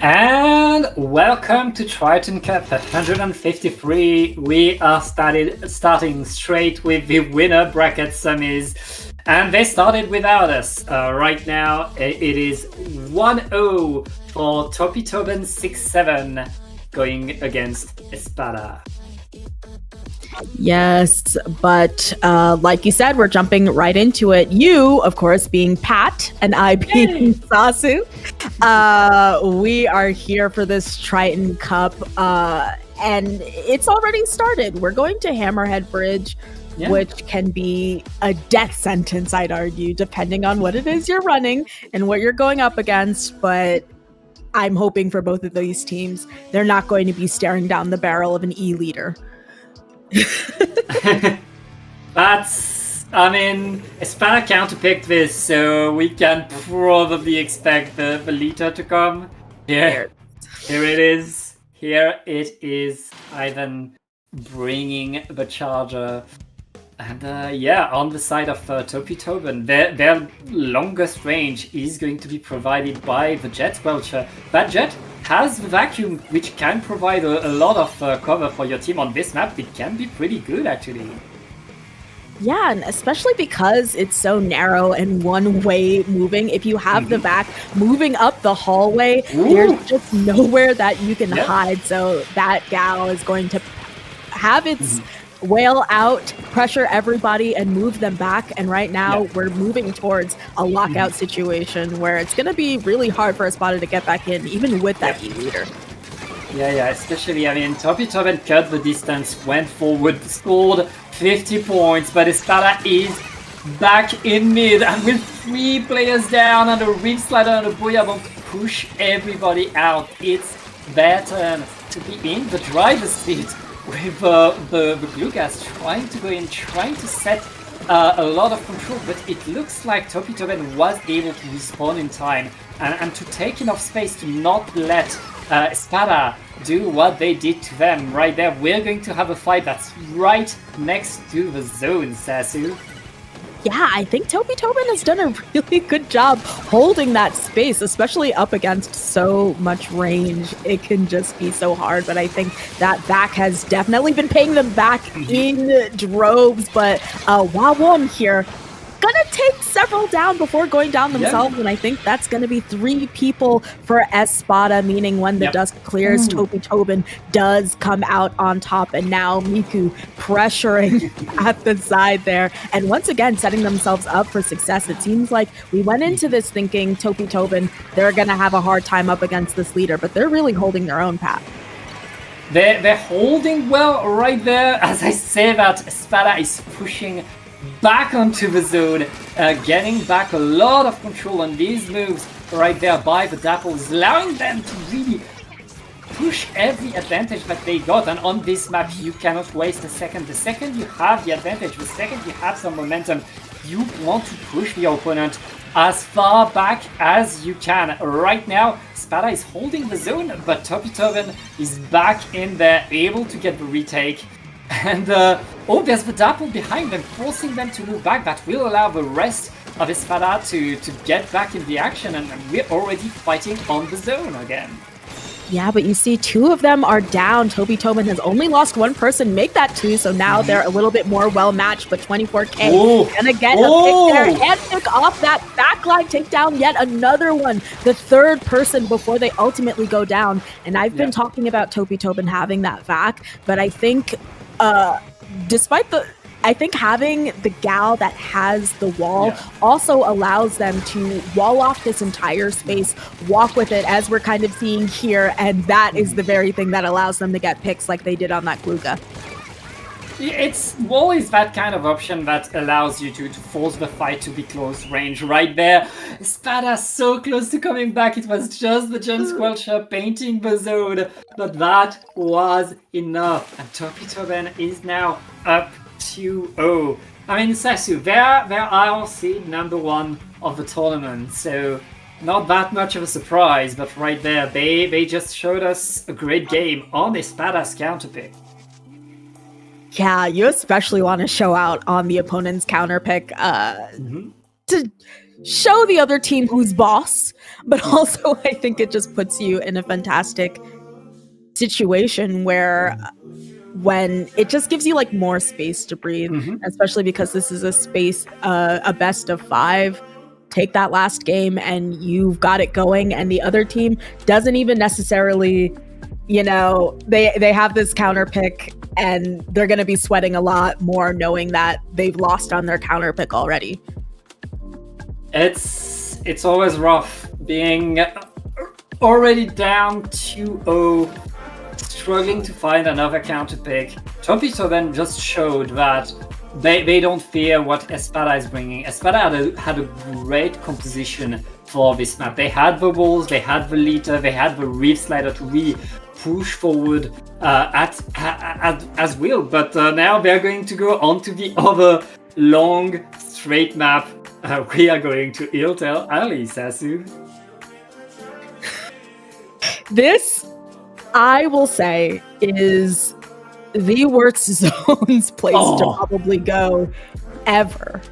And welcome to Triton-Cup 153. We are starting straight with the winner bracket semis. And they started without us. Right now, it is 1-0 for Topi-Toben 6-7 going against Espada. Yes, but like you said, we're jumping right into it. You, of course, being Pat, and I being Sasu. We are here for this Triton Cup, and it's already started. We're going to Hammerhead Bridge, which can be a death sentence, I'd argue, depending on what it is you're running and what you're going up against. But I'm hoping for both of these teams, they're not going to be staring down the barrel of an E-leader. Espada counterpicked this, so we can probably expect the leader to come. Here it is. Here it is. Ivan bringing the charger. And on the side of Topi-Toben, their longest range is going to be provided by the Jet Squelcher. That Jet has the vacuum, which can provide a lot of cover for your team on this map. It can be pretty good, actually. Yeah, and especially because it's so narrow and one-way moving. If you have the back moving up the hallway, there's just nowhere that you can hide. So that gal is going to have its whale out, pressure everybody, and move them back. And right now, we're moving towards a lockout situation where it's going to be really hard for Espada to get back in, even with that E-leader. Yeah, especially, Topi-Toben cut the distance, went forward, scored 50 points, but Espada is back in mid, and with 3 players down, and a Reef Slider and a Booyah to push everybody out. It's their turn to be in the driver's seat, with the glue gas trying to go in, trying to set a lot of control, but it looks like Topi-Toben was able to respawn in time and to take enough space to not let Espada do what they did to them right there. We're going to have a fight that's right next to the zone, Sasu. Yeah, I think Topi-Toben has done a really good job holding that space, especially up against so much range. It can just be so hard, but I think that back has definitely been paying them back in droves. But Wawon here, gonna take several down before going down themselves, and I think that's gonna be 3 people for Espada, meaning when the dust clears, Topi-Toben does come out on top, and now Miku pressuring at the side there, and once again setting themselves up for success. It seems like we went into this thinking Topi-Toben, they're gonna have a hard time up against this leader, but they're really holding their own path. They're holding well right there. As I say that, Espada is pushing back onto the zone, getting back a lot of control on these moves right there by the Dapples, allowing them to really push every advantage that they got. And on this map, you cannot waste a second. The second you have the advantage, the second you have some momentum, you want to push the opponent as far back as you can. Right now, Espada is holding the zone, but Topi-Toben is back in there, able to get the retake. And there's the Dapple behind them, forcing them to move back. That will allow the rest of Espada to get back in the action, and we're already fighting on the zone again. Yeah, but you see 2 of them are down. Topi-Toben has only lost 1 person, make that 2, so now they're a little bit more well-matched, but 24K gonna get a pick there and pick off that backline, take down yet another one, the 3rd person before they ultimately go down. And I've been talking about Topi-Toben having that vac, but I think I think having the gal that has the wall also allows them to wall off this entire space, walk with it as we're kind of seeing here, and that is the very thing that allows them to get picks like they did on that Gluga. It's always that kind of option that allows you to force the fight to be close range right there. Espada so close to coming back. It was just the Gem Squelcher painting the zone, but that was enough. And Topi-Toben is now up 2-0. Sasu, they're our seed number 1 of the tournament, so not that much of a surprise, but right there, they just showed us a great game on Espada's counterpick. Yeah, you especially want to show out on the opponent's counter pick. To show the other team who's boss, but also I think it just puts you in a fantastic situation where when it just gives you like more space to breathe, especially because this is a space, a best of 5. Take that last game and you've got it going, and the other team doesn't even necessarily, they have this counter pick and they're going to be sweating a lot more knowing that they've lost on their counter pick already. It's always rough being already down 2-0, struggling to find another counter pick. Topito then just showed that they don't fear what Espada is bringing. Espada had a great composition for this map. They had the walls, they had the leader, they had the reef slider to really push forward as will. But now they're going to go on to the other long straight map. We are going to Iltel Ali, Sasu. This, I will say, is the worst zones place to probably go ever.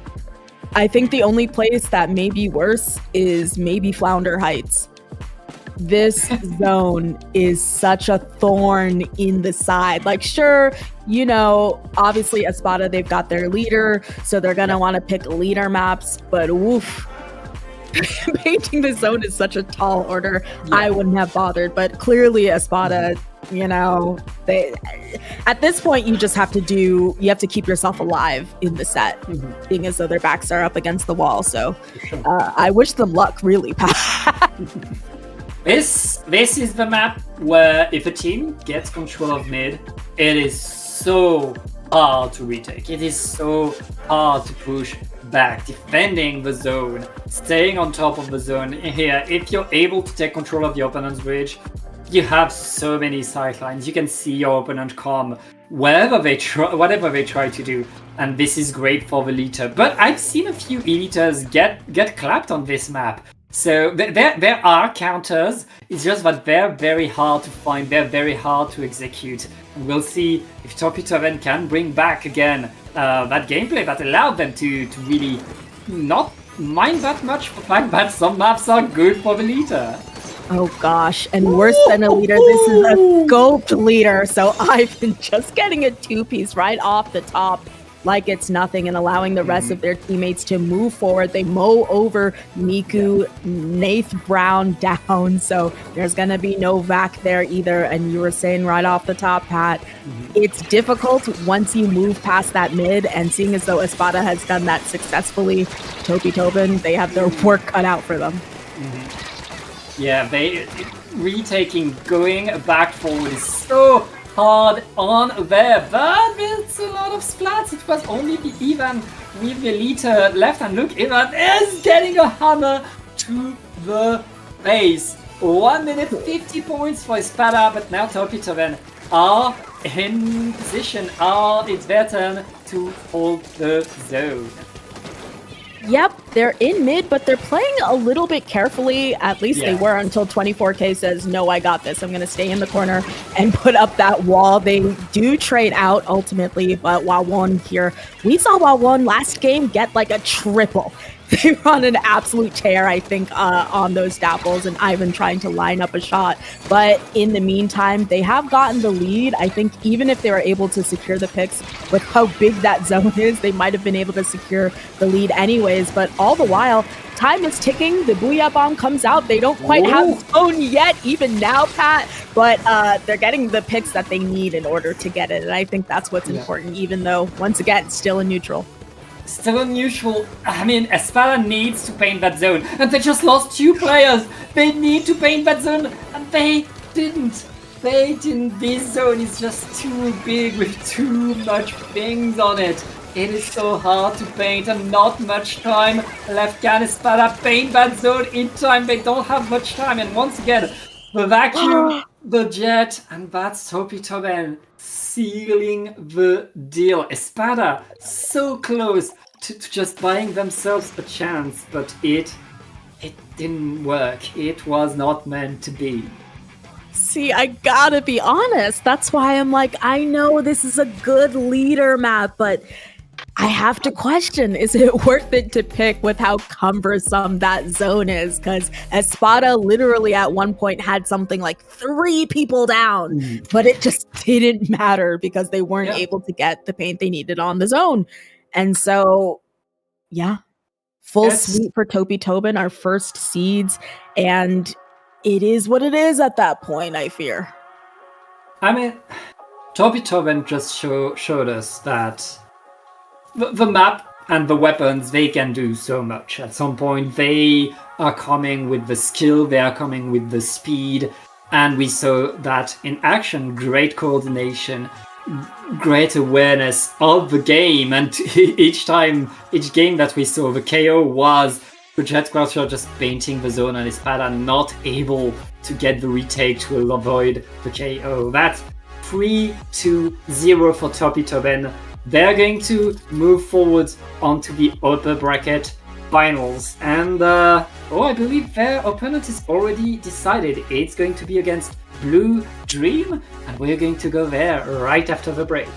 I think the only place that may be worse is maybe Flounder Heights. This zone is such a thorn in the side. Like, sure, obviously Espada, they've got their leader, so they're going to want to pick leader maps, but oof. Painting the zone is such a tall order. Yeah. I wouldn't have bothered, but clearly Espada, they at this point you just have to keep yourself alive in the set, being as though their backs are up against the wall. So I wish them luck, really. This is the map where if a team gets control of mid, it is so hard to retake. It is so hard to push back, defending the zone, staying on top of the zone. Here, if you're able to take control of the opponent's bridge, you have so many sidelines. You can see your opponent come whatever they try to do, and this is great for the leader. But I've seen a few eliters get clapped on this map. So there are counters, it's just that they're very hard to find, they're very hard to execute. And we'll see if Topito then can bring back again that gameplay that allowed them to really not mind that much the fact that some maps are good for the leader. Oh gosh, and worse than a leader, this is a scoped leader, so I've been just getting a 2-piece right off the top like it's nothing and allowing the rest of their teammates to move forward. They mow over Miku, Nath Brown down, so there's going to be no vac there either. And you were saying right off the top, Pat, it's difficult once you move past that mid, and seeing as though Espada has done that successfully, Tobin, they have their work cut out for them. Yeah, they retaking, going back forward is so hard on there, but it's a lot of splats. It was only the Ivan with the leader left, and look, Ivan is getting a hammer to the face. 1 minute 50 points for Espada, but now Topitoven are in position. It's their turn to hold the zone. Yep, they're in mid, but they're playing a little bit carefully. At least they were until 24K says, no, I got this. I'm going to stay in the corner and put up that wall. They do trade out ultimately, but Wawon here, we saw Wawon last game get like a triple. They were on an absolute tear, I think, on those Dapples, and Ivan trying to line up a shot. But in the meantime, they have gotten the lead. I think even if they were able to secure the picks with how big that zone is, they might have been able to secure the lead anyways. But all the while, time is ticking. The Booyah Bomb comes out. They don't quite have zone yet, even now, Pat, but they're getting the picks that they need in order to get it. And I think that's what's important, even though, once again, still in neutral. Still unusual. I mean, Espada needs to paint that zone, and they just lost 2 players. They need to paint that zone, and they didn't. This zone is just too big with too much things on it. It is so hard to paint, and not much time left. Can Espada paint that zone in time? They don't have much time, and once again, the vacuum, the jet, and that's Topitoben sealing the deal. Espada so close to just buying themselves a chance, but it didn't work. It was not meant to be. See, I gotta be honest. That's why I'm like, I know this is a good leader map, but I have to question, is it worth it to pick with how cumbersome that zone is? Because Espada literally at one point had something like 3 people down, but it just didn't matter because they weren't able to get the paint they needed on the zone. And so, yeah, full sweep for Toby Tobin, our first seeds. And it is what it is at that point, I fear. I mean, Toby Tobin just showed us that the map and the weapons, they can do so much. At some point, they are coming with the skill, they are coming with the speed, and we saw that in action. Great coordination, great awareness of the game, and each game that we saw, the KO was the Jet Squelcher just painting the zone and Espada not able to get the retake to avoid the KO. That's 3-0 for Toby Tobin. They're going to move forward onto the upper bracket finals. And, I believe their opponent is already decided. It's going to be against Blue Dream, and we're going to go there right after the break.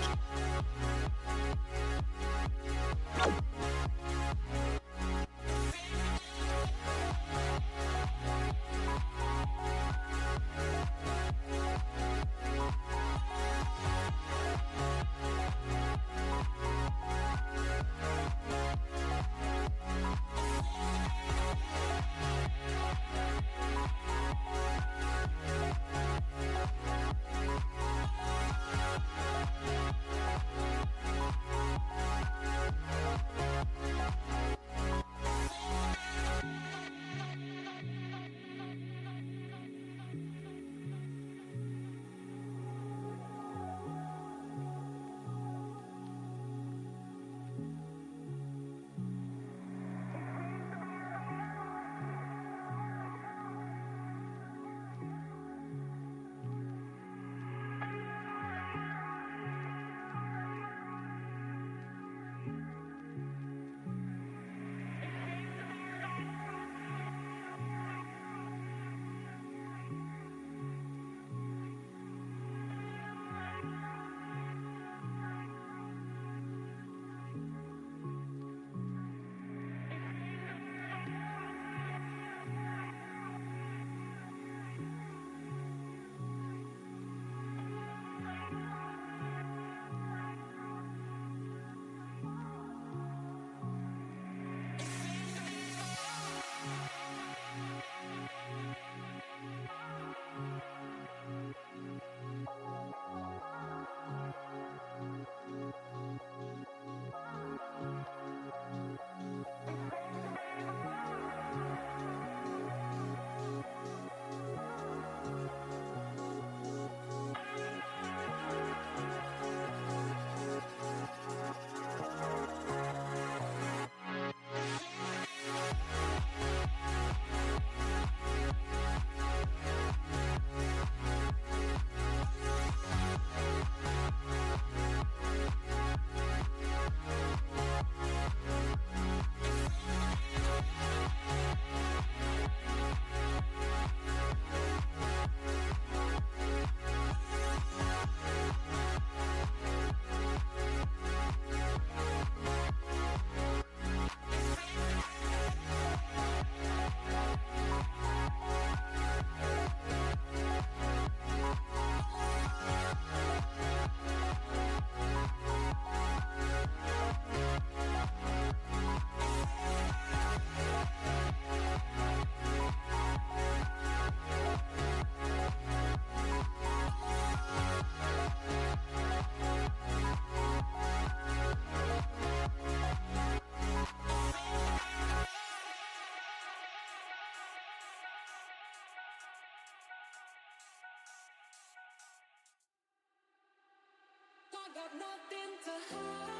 got nothing to hide.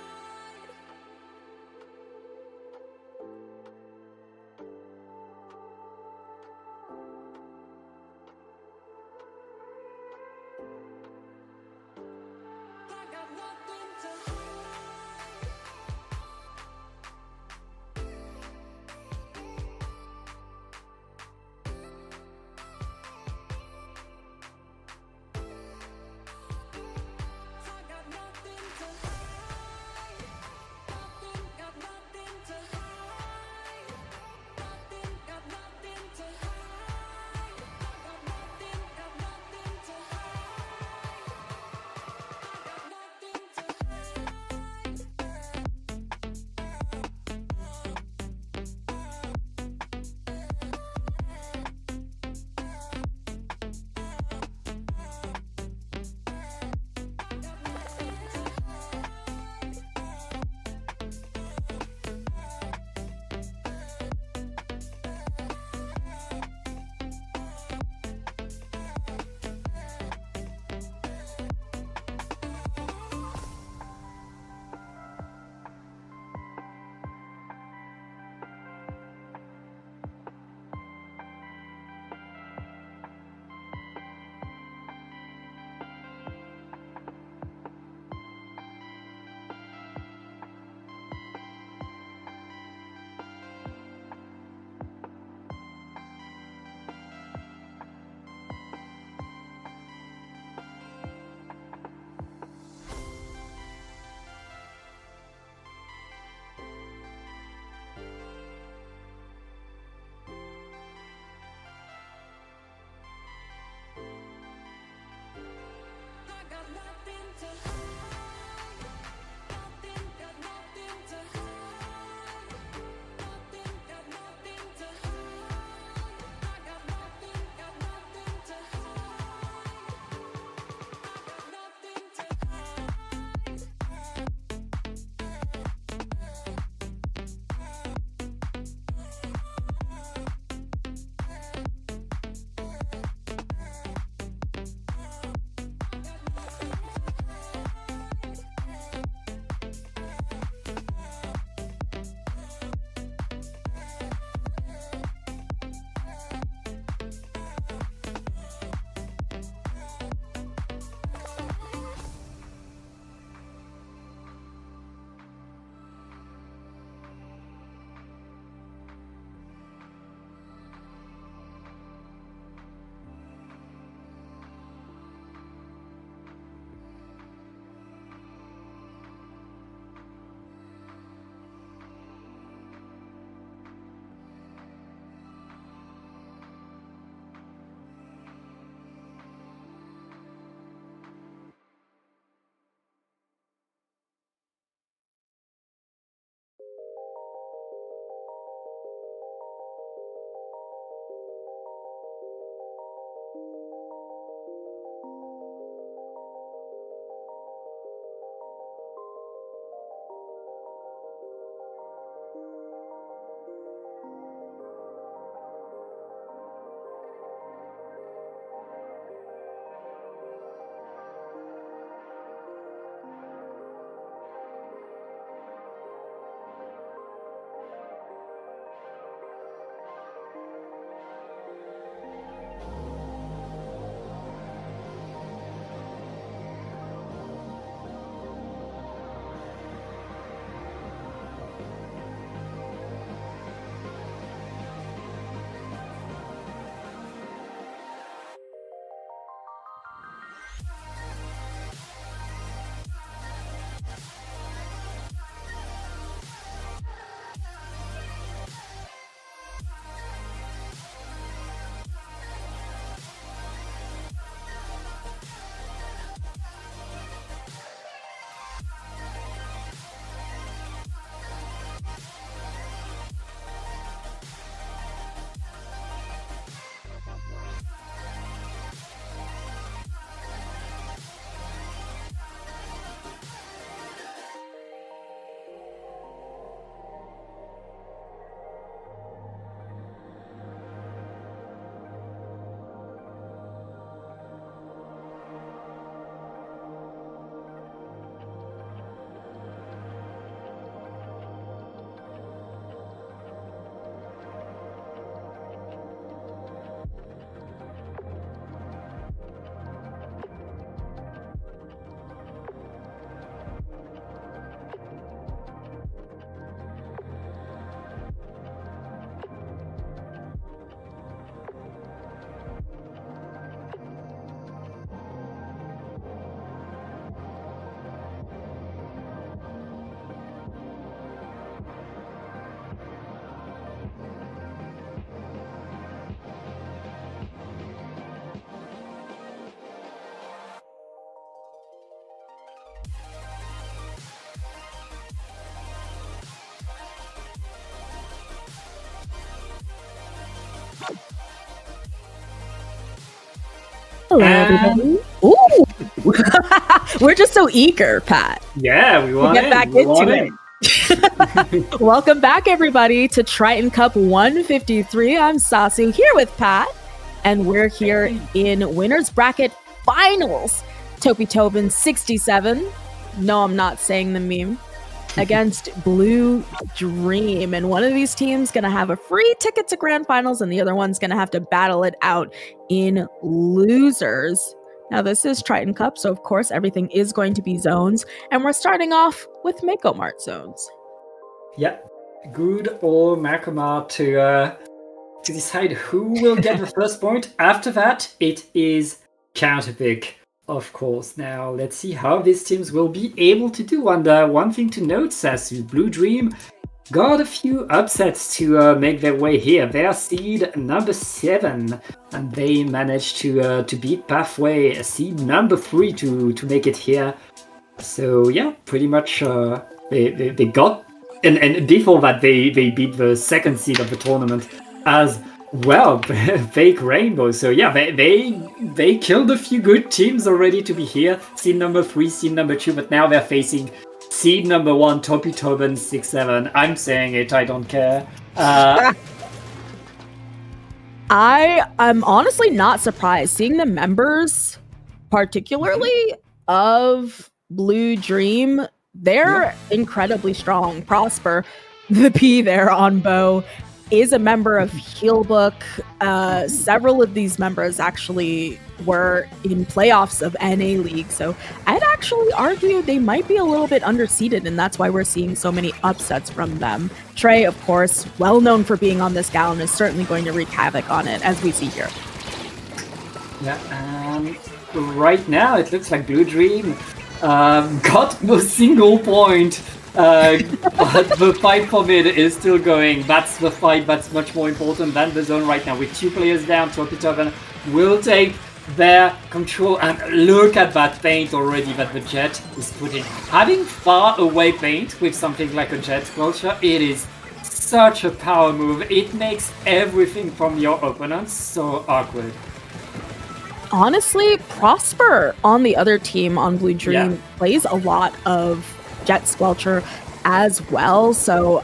I got nothing to hide. I got nothing to hide. Hello, And- everybody. Ooh, we're just so eager, Pat. Yeah, we want get in. back we want into it. Welcome back, everybody, to Triton-Cup 153. I'm Sasu here with Pat, and we're here in Winners Bracket Finals. Topi Tobin 67. No, I'm not saying the meme. Against Blue Dream. And one of these teams going to have a free ticket to Grand Finals, and the other one's going to have to battle it out in losers. Now, this is Triton-Cup, so of course, everything is going to be zones. And we're starting off with Mako Mart zones. Yeah, good old Macamar to decide who will get the first point. After that, it is counterpick, of course. Now, let's see how these teams will be able to do. And one thing to note, Sasu, Blue Dream got a few upsets to make their way here. They are seed number 7, and they managed to beat Pathway, seed number 3, to make it here. So yeah, pretty much they got, and before that they beat the second seed of the tournament as well, Fake Rainbow. So yeah, they killed a few good teams already to be here. Seed number 3, seed number 2, but now they're facing seed number 1, Topi Tobin 6-7. I'm saying it, I don't care. I'm honestly not surprised seeing the members, particularly of Blue Dream. They're incredibly strong. Prosper, the P there on Bow, is a member of Healbook. Several of these members actually were in playoffs of NA League, so I'd actually argue they might be a little bit underseeded, and that's why we're seeing so many upsets from them. Trey, of course, well known for being on this gal, and is certainly going to wreak havoc on it, as we see here. Yeah, right now it looks like Blue Dream got no single point. But the fight for mid is still going. That's the fight that's much more important than the zone right now. With 2 players down, Topi Tobin will take their control. And look at that paint already that the Jet is putting. Having far away paint with something like a Jet Sculpture, it is such a power move. It makes everything from your opponents so awkward. Honestly, Prosper on the other team on Blue Dream plays a lot of Jet Squelcher as well. So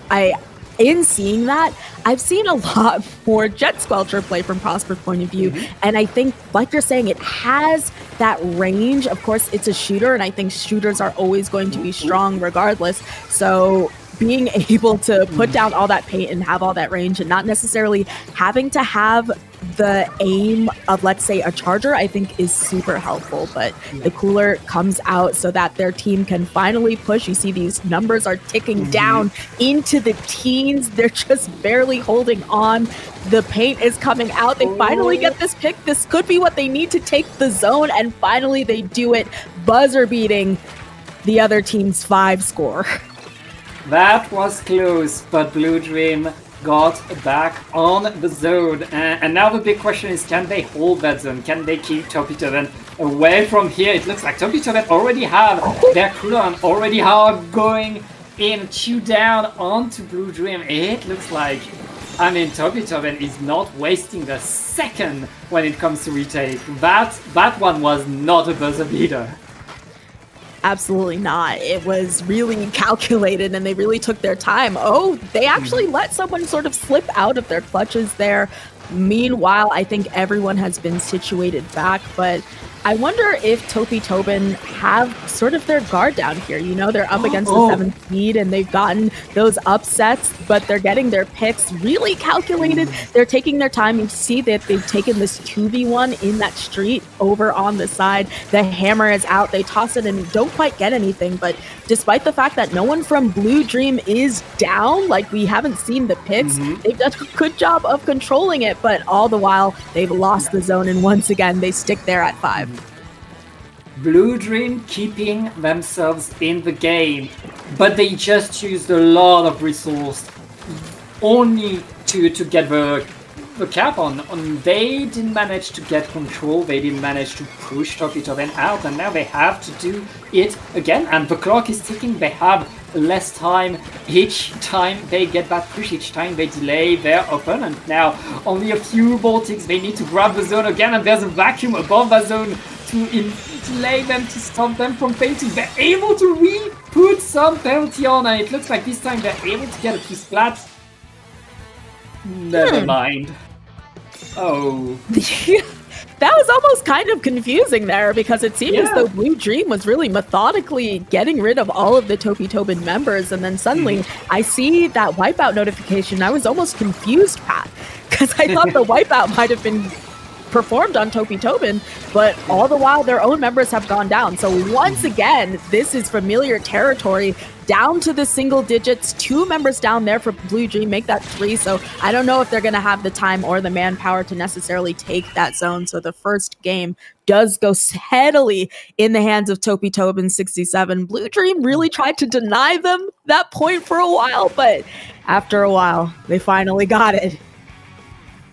in seeing that, I've seen a lot more Jet Squelcher play from Prosper's point of view. And I think, like you're saying, it has that range. Of course, it's a shooter, and I think shooters are always going to be strong regardless. So being able to put down all that paint and have all that range and not necessarily having to have the aim of, let's say, a charger, I think is super helpful. But the cooler comes out so that their team can finally push. You see these numbers are ticking down into the teens. They're just barely holding on. The paint is coming out. They finally get this pick. This could be what they need to take the zone, and finally they do it, buzzer beating the other team's 5 score. That was close, but Blue Dream got back on the zone. And now the big question is, can they hold that zone? Can they keep Topi Tobin away from here? It looks like Topi Tobin already have their cooldown, already are going in 2 down onto Blue Dream. It looks like, I mean, Topi Tobin is not wasting a second when it comes to retake. That one was not a buzzer beater. Absolutely not. It was really calculated, and they really took their time. Oh, they actually let someone sort of slip out of their clutches there. Meanwhile, I think everyone has been situated back, but I wonder if Topi Tobin have sort of their guard down here. You know, they're up against the 7th seed, and they've gotten those upsets, but they're getting their picks really calculated. They're taking their time. You see that they've taken this 2v1 in that street over on the side. The hammer is out. They toss it and don't quite get anything, but despite the fact that no one from Blue Dream is down, like we haven't seen the picks, they've done a good job of controlling it, but all the while they've lost the zone, and once again they stick there at 5. Blue Dream keeping themselves in the game, but they just used a lot of resource only to get the cap on. They didn't manage to get control, they didn't manage to push Topi Tobin out, and now they have to do it again, and the clock is ticking. They have less time each time they get that push, each time they delay their opponent. Now, only a few more ticks, they need to grab the zone again, and there's a vacuum above the zone to delay them, to stop them from painting. They're able to re-put some penalty on, and it looks like this time they're able to get a piece flat. Never mind. Oh. That was almost kind of confusing there, because it seemed as though Blue Dream was really methodically getting rid of all of the Topi Tobin members, and then suddenly I see that wipeout notification. I was almost confused, Pat, because I thought the wipeout might have been performed on Topi Tobin, but all the while their own members have gone down. So once again, this is familiar territory, down to the single digits, 2 members down there for Blue Dream, make that 3. So I don't know if they're going to have the time or the manpower to necessarily take that zone. So the first game does go steadily in the hands of Topi Tobin 67. Blue Dream really tried to deny them that point for a while, but after a while, they finally got it.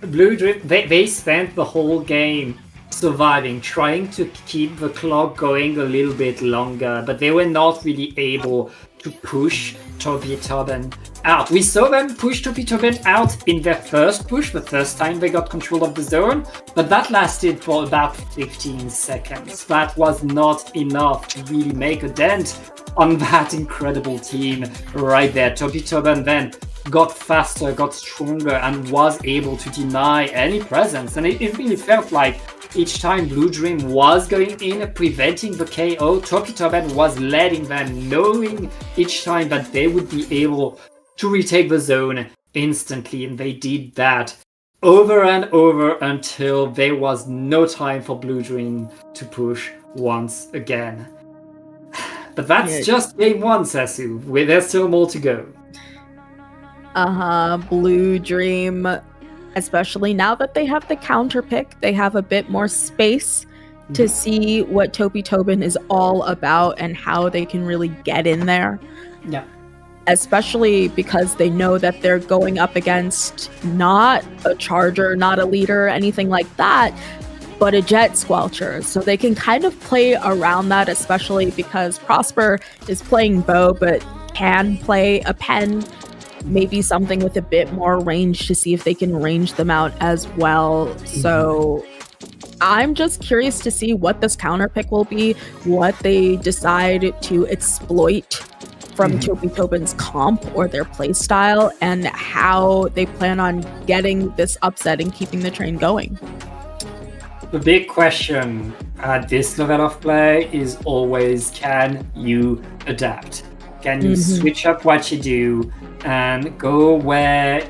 Blue Dream, they spent the whole game surviving, trying to keep the clock going a little bit longer, but they were not really able to push Topi Tobin out. We saw them push Topi Tobin out in their first push, the first time they got control of the zone, but that lasted for about 15 seconds. That was not enough to really make a dent on that incredible team right there. Topi Tobin then got faster, got stronger, and was able to deny any presence. And it really felt like each time Blue Dream was going in, preventing the KO, Topi Tobin was letting them, knowing each time that they would be able to retake the zone instantly. And they did that over and over until there was no time for Blue Dream to push once again. But that's just game 1, Sasu. There's still more to go. Blue Dream, especially now that they have the counter pick, they have a bit more space to see what Topi Tobin is all about and how they can really get in there. Yeah. Especially because they know that they're going up against not a charger, not a leader, anything like that, but a jet squelcher. So they can kind of play around that, especially because Prosper is playing bow, but can play a pen, maybe something with a bit more range to see if they can range them out as well. So I'm just curious to see what this counter pick will be, what they decide to exploit from Topi Tobin's comp or their play style, and how they plan on getting this upset and keeping the train going. The big question at this level of play is always, can you adapt? Can you switch up what you do and go where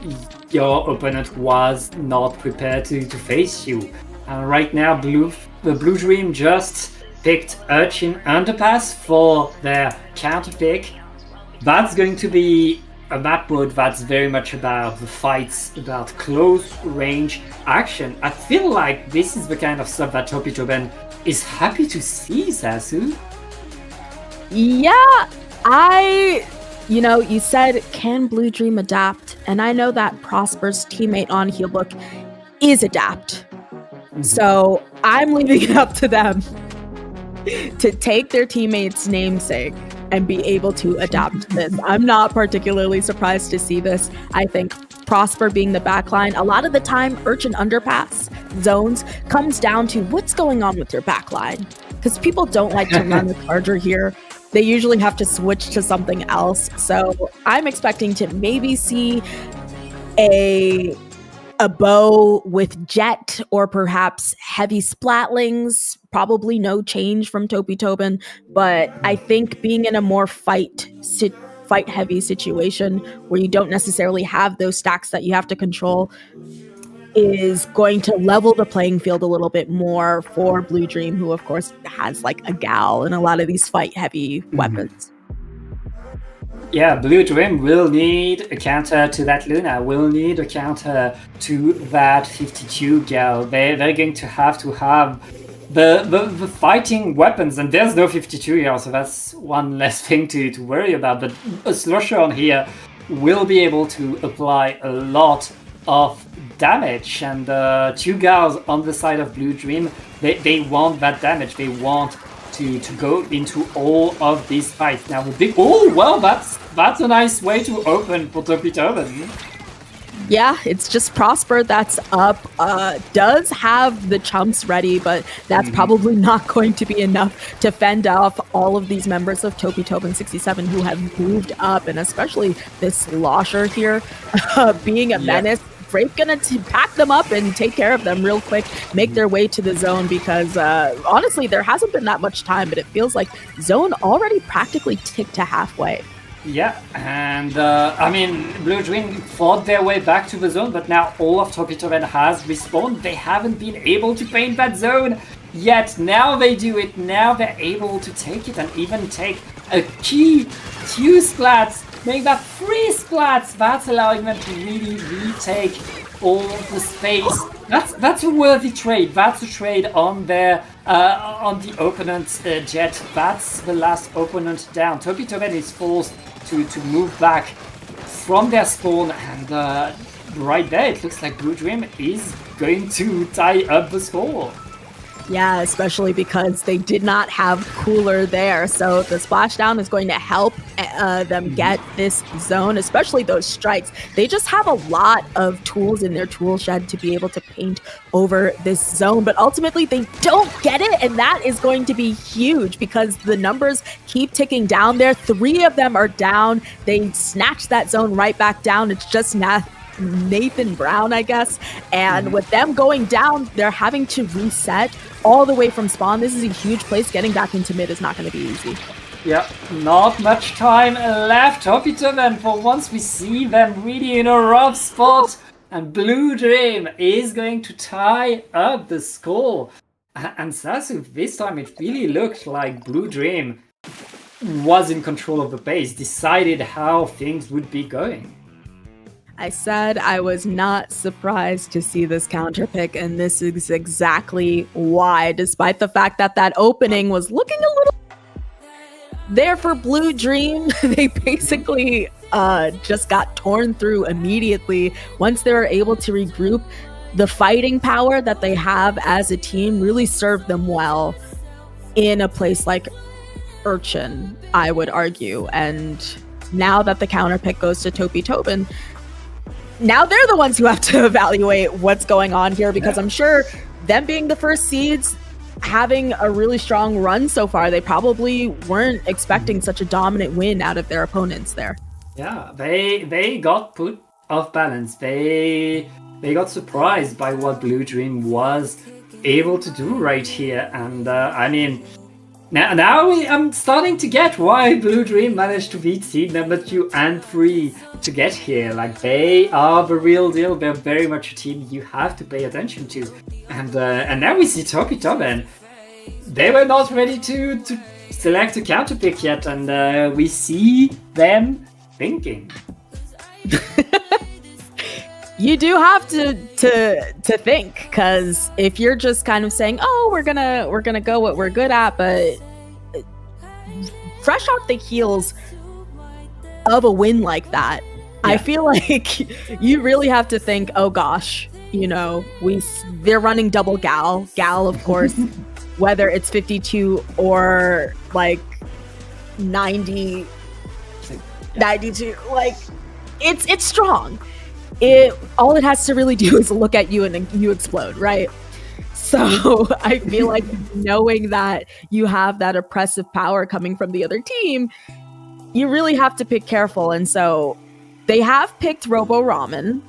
your opponent was not prepared to face you? And right now, the Blue Dream just picked Urchin Underpass for their counter pick. That's going to be a map mode that's very much about the fights, about close range action. I feel like this is the kind of stuff that Topi Tobin is happy to see, Sasu. Yeah, you said, can Blue Dream adapt? And I know that Prosper's teammate on Healbook is adapt. So I'm leaving it up to them to take their teammate's namesake and be able to adapt this. I'm not particularly surprised to see this. I think Prosper being the backline, a lot of the time, Urchin Underpass zones comes down to what's going on with your backline. Because people don't like to run the charger here. They usually have to switch to something else. So I'm expecting to maybe see a bow with jet or perhaps heavy splatlings. Probably no change from Topi Tobin, but I think being in a more fight heavy situation where you don't necessarily have those stacks that you have to control is going to level the playing field a little bit more for Blue Dream, who of course has like a gal and a lot of these fight heavy weapons. Yeah, Blue Dream will need a counter to that Luna, will need a counter to that 52 gal. They're going to have the fighting weapons, and there's no 52 gal, so that's one less thing to worry about. But a Slosher on here will be able to apply a lot of damage, and 2 gals on the side of Blue Dream, they want that damage. They want to go into all of these fights. Now the big that's a nice way to open for Topi-Toben. Yeah, it's just Prosper that's up. Does have the chumps ready, but that's probably not going to be enough to fend off all of these members of Topi-Toben 67 who have moved up, and especially this Slosher here being a menace. Brave gonna pack them up and take care of them real quick, make their way to the zone, because honestly, there hasn't been that much time, but it feels like zone already practically ticked to halfway. Yeah, and I mean, Blue Dream fought their way back to the zone, but now all of Topi-Toben has respawned. They haven't been able to paint that zone yet. Now they do it. Now they're able to take it and even take a key 2 splats, make that 3 splats. That's allowing them to really retake all the space. That's a worthy trade. That's a trade on their on the opponent's jet. That's the last opponent down. Topi-Toben is forced to move back from their spawn, and right there it looks like Blue Dream is going to tie up the score. Yeah, especially because they did not have Cooler there. So the splashdown is going to help them get this zone, especially those strikes. They just have a lot of tools in their tool shed to be able to paint over this zone. But ultimately, they don't get it. And that is going to be huge because the numbers keep ticking down there. 3 of them are down. They snatch that zone right back down. It's just Nathan Brown, I guess. And with them going down, they're having to reset all the way from spawn. This is a huge place. Getting back into mid is not going to be easy. Yep, not much time left. Topi-Toben, for once we see them really in a rough spot. And Blue Dream is going to tie up the score. And Sasu, this time it really looked like Blue Dream was in control of the pace, decided how things would be going. I said I was not surprised to see this counter pick, and this is exactly why, despite the fact that that opening was looking a little there for Blue Dream. They basically just got torn through immediately once they were able to regroup. The fighting power that they have as a team really served them well in a place like Urchin, I would argue. And now that the counter pick goes to Topi-Toben, now they're the ones who have to evaluate what's going on here, because I'm sure them being the first seeds, having a really strong run so far, they probably weren't expecting such a dominant win out of their opponents there. Yeah, they got put off balance. They got surprised by what Blue Dream was able to do right here. And I mean, now I'm starting to get why Blue Dream managed to beat seed number 2 and 3 to get here. Like, they are the real deal. They're very much a team you have to pay attention to. And now we see Topi-Toben. They were not ready to select a counter pick yet, and we see them thinking. You do have to think, because if you're just kind of saying, "Oh, we're gonna go what we're good at," but fresh off the heels of a win like that, I feel like you really have to think, "Oh gosh, you know, they're running double gal, of course, whether it's 52 or like 90, 92, like it's strong." All it has to really do is look at you and then you explode, right? So I feel like knowing that you have that oppressive power coming from the other team, you really have to pick careful. And so they have picked Robo Ramen.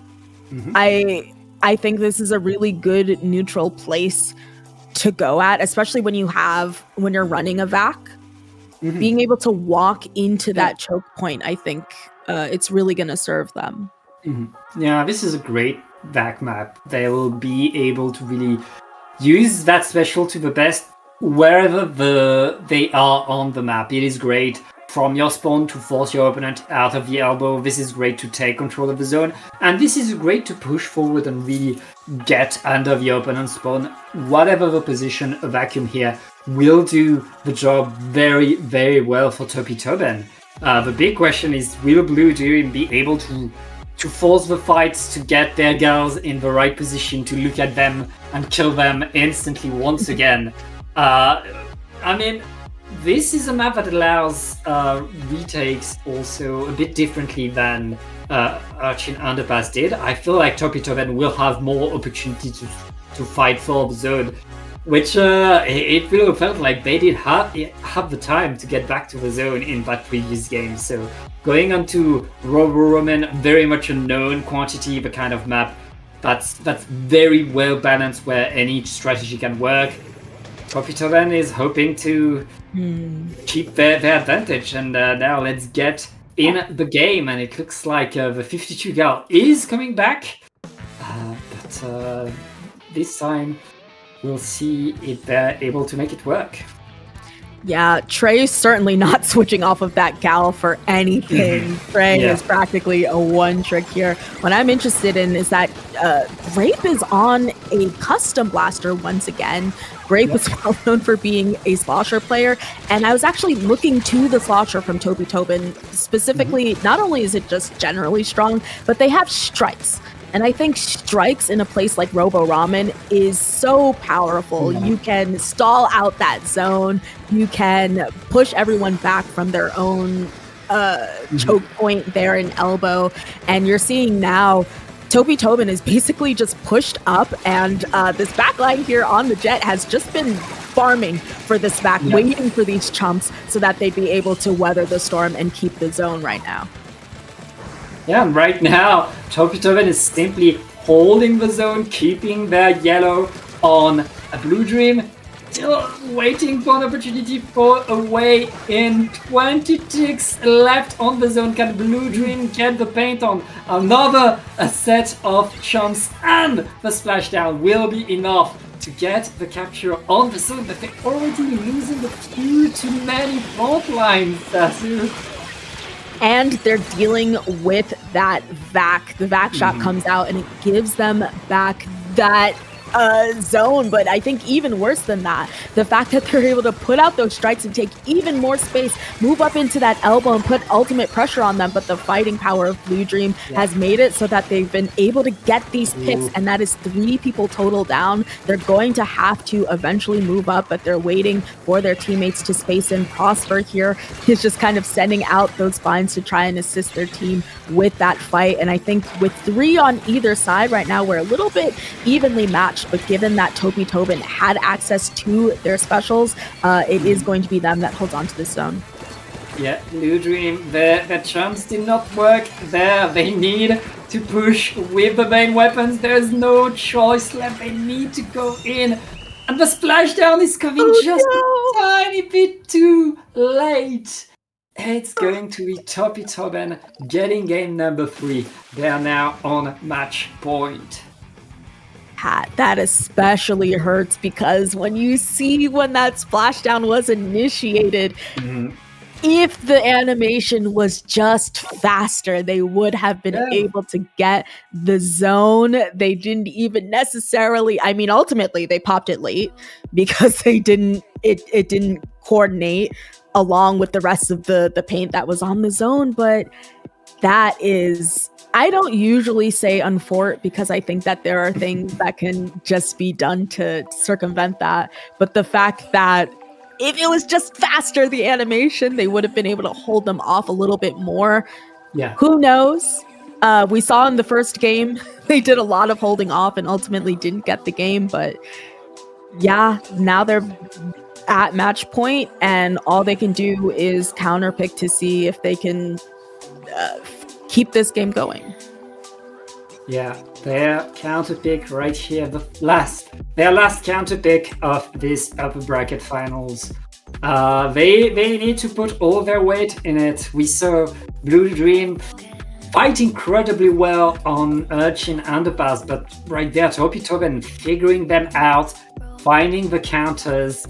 I think this is a really good neutral place to go at, especially when you're running a vac. Being able to walk into that choke point, I think it's really going to serve them. Yeah, this is a great vac map. They will be able to really use that special to the best wherever they are on the map. It is great from your spawn to force your opponent out of the elbow. This is great to take control of the zone, and this is great to push forward and really get under the opponent's spawn. Whatever the position, a vacuum here will do the job very, very well for Topi-Toben. The big question is, will Blue Dream be able to force the fights, to get their girls in the right position, to look at them and kill them instantly once again? I mean, this is a map that allows retakes also a bit differently than Urchin Underpass did. I feel like Topitoven will have more opportunity to fight for the zone, which it really felt like they did have the time to get back to the zone in that previous game. So going on to Robo-Roman, very much a known quantity, the kind of map that's very well balanced where any strategy can work. Topitoven is hoping to keep their advantage, and now let's get in the game. And it looks like the 52 gal is coming back, but this time we'll see if they're able to make it work. Yeah, Trey's certainly not switching off of that gal for anything. Trey Yeah. is practically a one trick here. What I'm interested in is that Grape is on a custom blaster once again. Grape was well known for being a slosher player, and I was actually looking to the slosher from Toby Tobin specifically. Not only is it just generally strong, but they have strikes. And I think strikes in a place like Robo Ramen is so powerful. You can stall out that zone. You can push everyone back from their own choke point there in elbow. And you're seeing now Toby Tobin is basically just pushed up, and this backline here on the Jet has just been farming for this back, waiting for these chumps so that they'd be able to weather the storm and keep the zone right now. Yeah, and right now, Topitoven is simply holding the zone, keeping their yellow on a Blue Dream, still waiting for an opportunity for a way in. 20 ticks left on the zone. Can Blue Dream get the paint on? Another set of chumps, and the splashdown will be enough to get the capture on the zone, but they're already losing a few too many front lines, Sasu. And they're dealing with that vac. The vac shot comes out and it gives them back that zone. But I think even worse than that, the fact that they're able to put out those strikes and take even more space, move up into that elbow and put ultimate pressure on them. But the fighting power of Blue Dream has made it so that they've been able to get these picks, and that is 3 people total down. They're going to have to eventually move up, but they're waiting for their teammates to space in. Prosper here is just kind of sending out those finds to try and assist their team with that fight. And I think with 3 on either side right now, we're a little bit evenly matched. But given that Toby Tobin had access to their specials, it is going to be them that holds on to this zone. Yeah, Blue Dream, their chumps did not work there. They need to push with the main weapons. There's no choice left. They need to go in. And the splashdown is coming just a tiny bit too late. It's going to be Toppy Tobin getting game number 3. They are now on match point. That especially hurts because when you see when that splashdown was initiated, if the animation was just faster, they would have been able to get the zone. They didn't even necessarily, I mean, ultimately they popped it late because it didn't coordinate along with the rest of the paint that was on the zone. But that is, I don't usually say unfort because I think that there are things that can just be done to circumvent that. But the fact that if it was just faster, the animation, they would have been able to hold them off a little bit more. Yeah. Who knows? We saw in the first game, they did a lot of holding off and ultimately didn't get the game. But yeah, now they're at match point and all they can do is counterpick to see if they can keep this game going. Yeah, their counter pick right here, their last counter pick of this upper bracket finals. They need to put all their weight in it. We saw Blue Dream fight incredibly well on Urchin Underpass, but right there, Toppy Tobin figuring them out, finding the counters.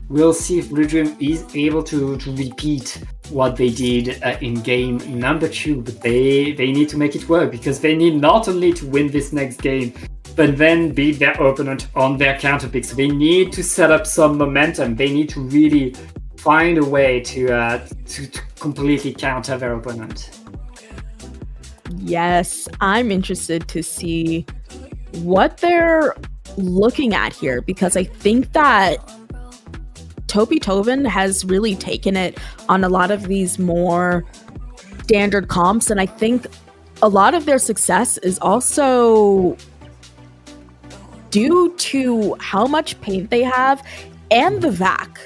We'll see if Blue Dream is able to repeat what they did in game number 2, but they need to make it work because they need not only to win this next game, but then beat their opponent on their counterpick. So they need to set up some momentum. They need to really find a way to completely counter their opponent. Yes, I'm interested to see what they're looking at here because I think that Toby Tobin has really taken it on a lot of these more standard comps, and I think a lot of their success is also due to how much paint they have and the vac.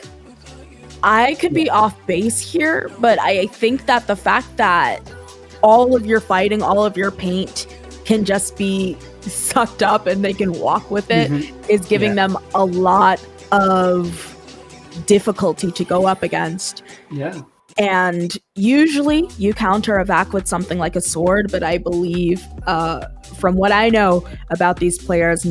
I could be off base here, but I think that the fact that all of your fighting, all of your paint can just be sucked up and they can walk with it is giving them a lot of difficulty to go up against. Yeah. And usually you counter a vac with something like a sword, but I believe from what I know about these players,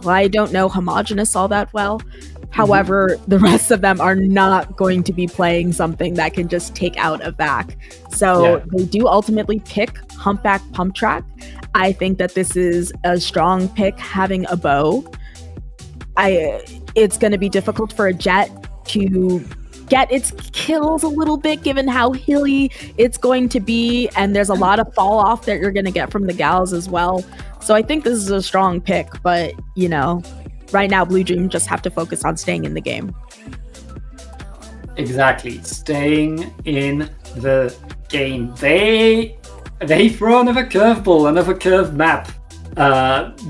I don't know homogeneous all that well. However, the rest of them are not going to be playing something that can just take out a vac. So they do ultimately pick Humpback Pump Track. I think that this is a strong pick having a bow. It's going to be difficult for a Jet to get its kills a little bit given how hilly it's going to be, and there's a lot of fall off that you're going to get from the gals as well. So I think this is a strong pick, but you know, right now Blue Dream just have to focus on staying in the game. Exactly, staying in the game. They throw another curveball, another curved map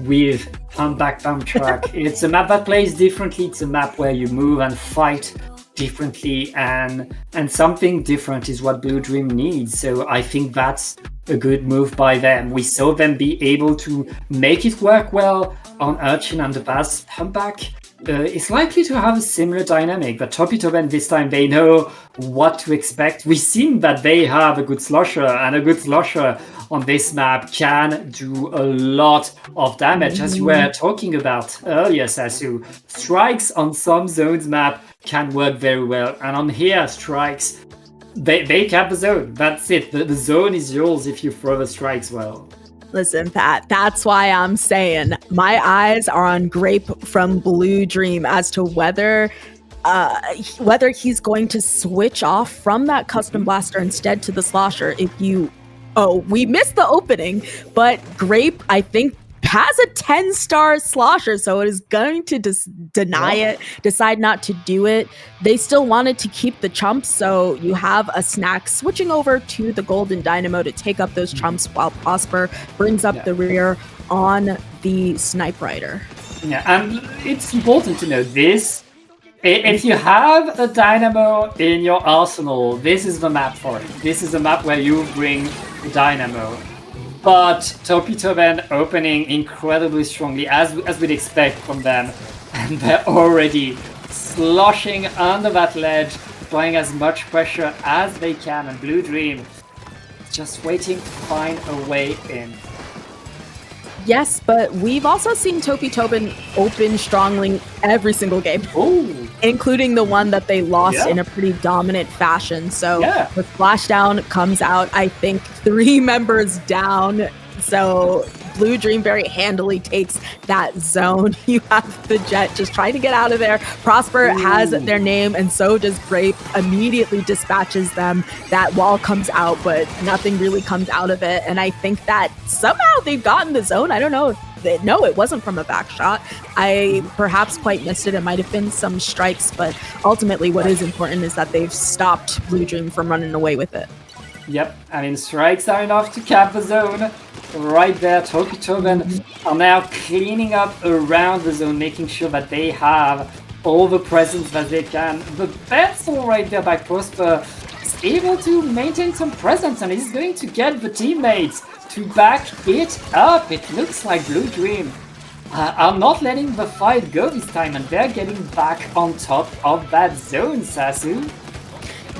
with Humpback Pump Track. It's a map that plays differently. It's a map where you move and fight differently, and something different is what Blue Dream needs. So I think that's a good move by them. We saw them be able to make it work well on Urchin and the Bass. Humpback is likely to have a similar dynamic, but Toby Tobin this time, they know what to expect. We've seen that they have a good slosher, and a good slosher on this map can do a lot of damage, as you were talking about earlier, Sasu. Strikes on some zones map can work very well, and on here, strikes, they cap the zone. That's it. The zone is yours if you throw the strikes well. Listen, Pat, that's why I'm saying my eyes are on Grape from Blue Dream as to whether he's going to switch off from that custom blaster instead to the slosher. We missed the opening, but Grape, I think, has a 10-star slosher, so it is going to deny it, decide not to do it. They still wanted to keep the chumps, so you have a snack switching over to the golden dynamo to take up those chumps while Prosper brings up the rear on the Snipe Rider. Yeah, and it's important to know this. If you have a dynamo in your arsenal, this is the map for it. This is the map where you bring the dynamo. But Toby Tobin opening incredibly strongly, as we'd expect from them, and they're already sloshing under that ledge, applying as much pressure as they can, and Blue Dream just waiting to find a way in. Yes, but we've also seen Toby Tobin open strongly every single game. Ooh. Including the one that they lost in a pretty dominant fashion. So the splashdown comes out, I think, 3 members down. So Blue Dream very handily takes that zone. You have the Jet just trying to get out of there. Prosper has their name, and so does Grape. Immediately dispatches them. That wall comes out, but nothing really comes out of it. And I think that somehow they've gotten the zone. I don't know if no, it wasn't from a back shot. I perhaps quite missed it. It might have been some strikes, but ultimately what is important is that they've stopped Blue Dream from running away with it. Yep, I mean, strikes are enough to cap the zone. Right there, Toby Tobin are now cleaning up around the zone, making sure that they have all the presence that they can. The pencil right there by Prosper is able to maintain some presence, and he's going to get the teammates to back it up. It looks like Blue Dream are not letting the fight go this time, and they're getting back on top of that zone, Sasu.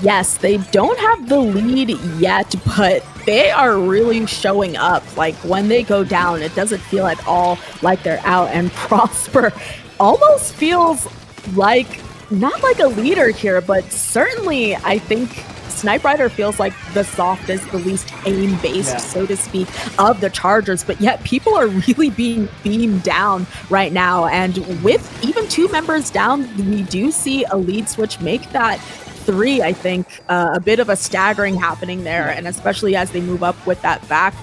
Yes, they don't have the lead yet, but they are really showing up. Like, when they go down, it doesn't feel at all like they're out, and Prosper almost feels like, not like a leader here, but certainly I think Snipe Rider feels like the softest, the least aim-based, so to speak, of the Chargers, but yet people are really being beamed down right now, and with even 2 members down, we do see a lead switch make that 3, I think, a bit of a staggering happening there, and especially as they move up with that back,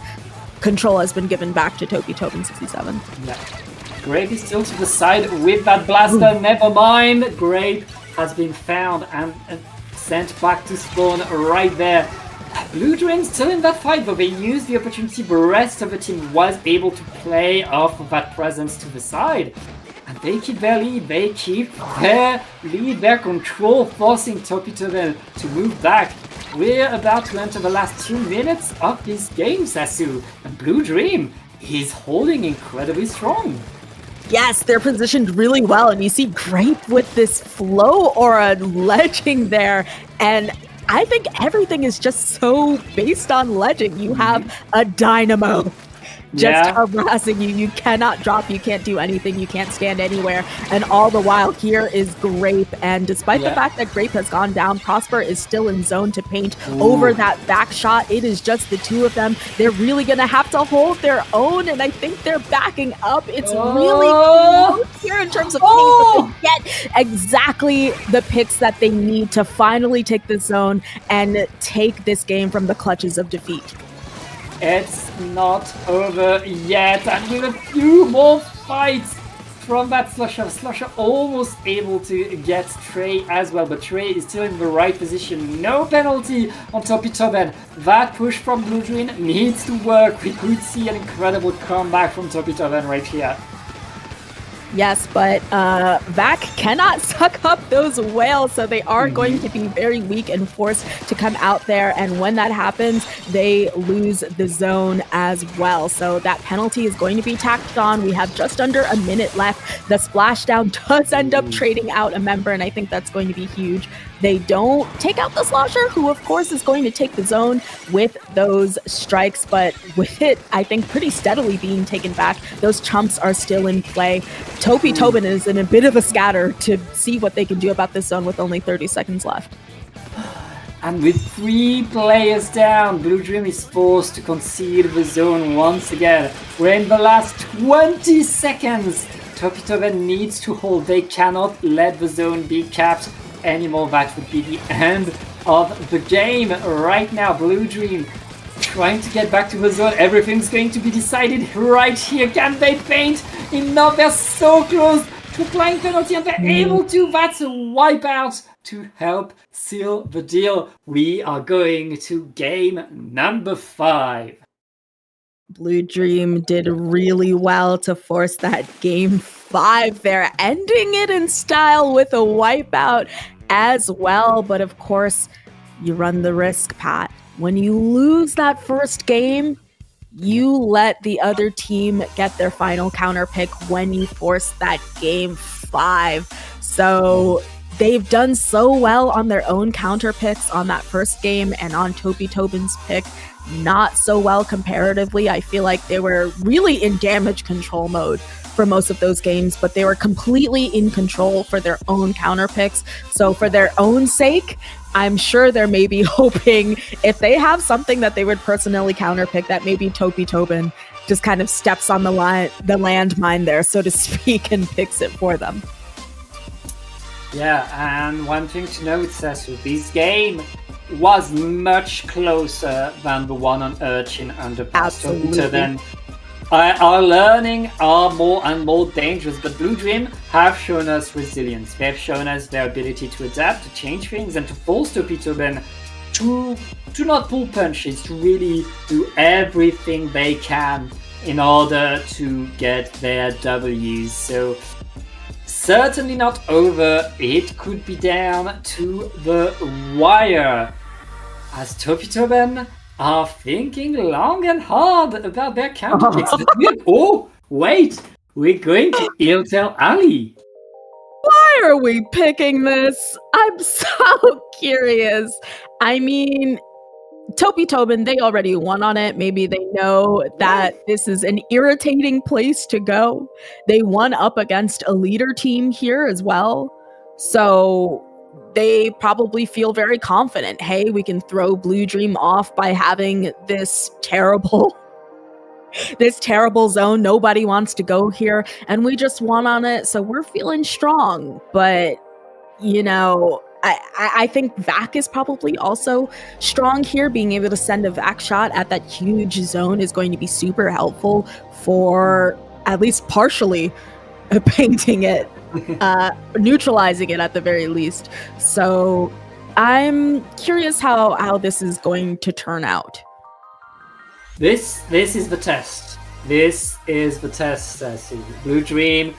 control has been given back to Toby Tobin 67. Yeah. Grape is still to the side with that blaster. Never mind. Grape has been found and sent back to spawn right there. Blue Dream still in that fight, but they used the opportunity the rest of the team was able to play off of that presence to the side. And they keep their lead, they keep their lead, their control, forcing Topitoben to move back. We're about to enter the last 2 minutes of this game, Sasu, and Blue Dream is holding incredibly strong. Yes, they're positioned really well, and you see Grape with this flow aura ledging there, and I think everything is just so based on legend. You have a dynamo just harassing you. You cannot drop, you can't do anything, you can't stand anywhere. And all the while, here is Grape. And despite the fact that Grape has gone down, Prosper is still in zone to paint over that back shot. It is just the two of them. They're really going to have to hold their own, and I think they're backing up. It's really close here in terms of paint, but they get exactly the picks that they need to finally take the zone and take this game from the clutches of defeat. It's not over yet, and with a few more fights from that Slusher. Slusher almost able to get Trey as well, but Trey is still in the right position. No penalty on Topitoben. That push from Blue Dream needs to work. We could see an incredible comeback from Topitoben right here. Yes, but Vac cannot suck up those whales, so they are going to be very weak and forced to come out there. And when that happens, they lose the zone as well. So that penalty is going to be tacked on. We have just under a minute left. The splashdown does end up trading out a member, and I think that's going to be huge. They don't take out the Slosher, who of course is going to take the zone with those strikes, but with it, I think, pretty steadily being taken back. Those chumps are still in play. Topitoben is in a bit of a scatter to see what they can do about this zone with only 30 seconds left. And with 3 players down, Blue Dream is forced to concede the zone once again. We're in the last 20 seconds. Topitoben needs to hold. They cannot let the zone be capped anymore. That would be the end of the game right now. Blue Dream trying to get back to the zone. Everything's going to be decided right here. Can they paint enough? They're so close to applying penalty, and they're able to. That's a wipeout to help seal the deal. We are going to game number 5. Blue Dream did really well to force that game 5 there, ending it in style with a wipeout as well. But of course, you run the risk, Pat. When you lose that first game, you let the other team get their final counter pick when you force that game 5. So they've done so well on their own counter picks on that first game, and on Topitoben's pick, not so well comparatively. I feel like they were really in damage control mode for most of those games, but they were completely in control for their own counter picks. So for their own sake, I'm sure they're maybe hoping if they have something that they would personally counter pick, that maybe Topitoben just kind of steps on the landmine there, so to speak, and picks it for them. Yeah, and one thing to note, Sasu, this game was much closer than the one on Urchin Underpass. Absolutely. Our learning are more and more dangerous, but Blue Dream have shown us resilience. They've shown us their ability to adapt, to change things, and to force Topitoben to not pull punches, to really do everything they can in order to get their W's. So certainly not over. It could be down to the wire, as Topitoben are thinking long and hard about their counter picks. Oh, wait, we're going to Iltel Alley. Why are we picking this? I'm so curious. I mean, Topitoben, they already won on it. Maybe they know that this is an irritating place to go. They won up against a leader team here as well. So they probably feel very confident. Hey, we can throw Blue Dream off by having this terrible zone. Nobody wants to go here, and we just won on it, so we're feeling strong. But, you know, I think Vac is probably also strong here. Being able to send a Vac shot at that huge zone is going to be super helpful for at least partially painting it neutralizing it at the very least. So I'm curious how this is going to turn out. This is the test. This is the test, Sassy. Blue Dream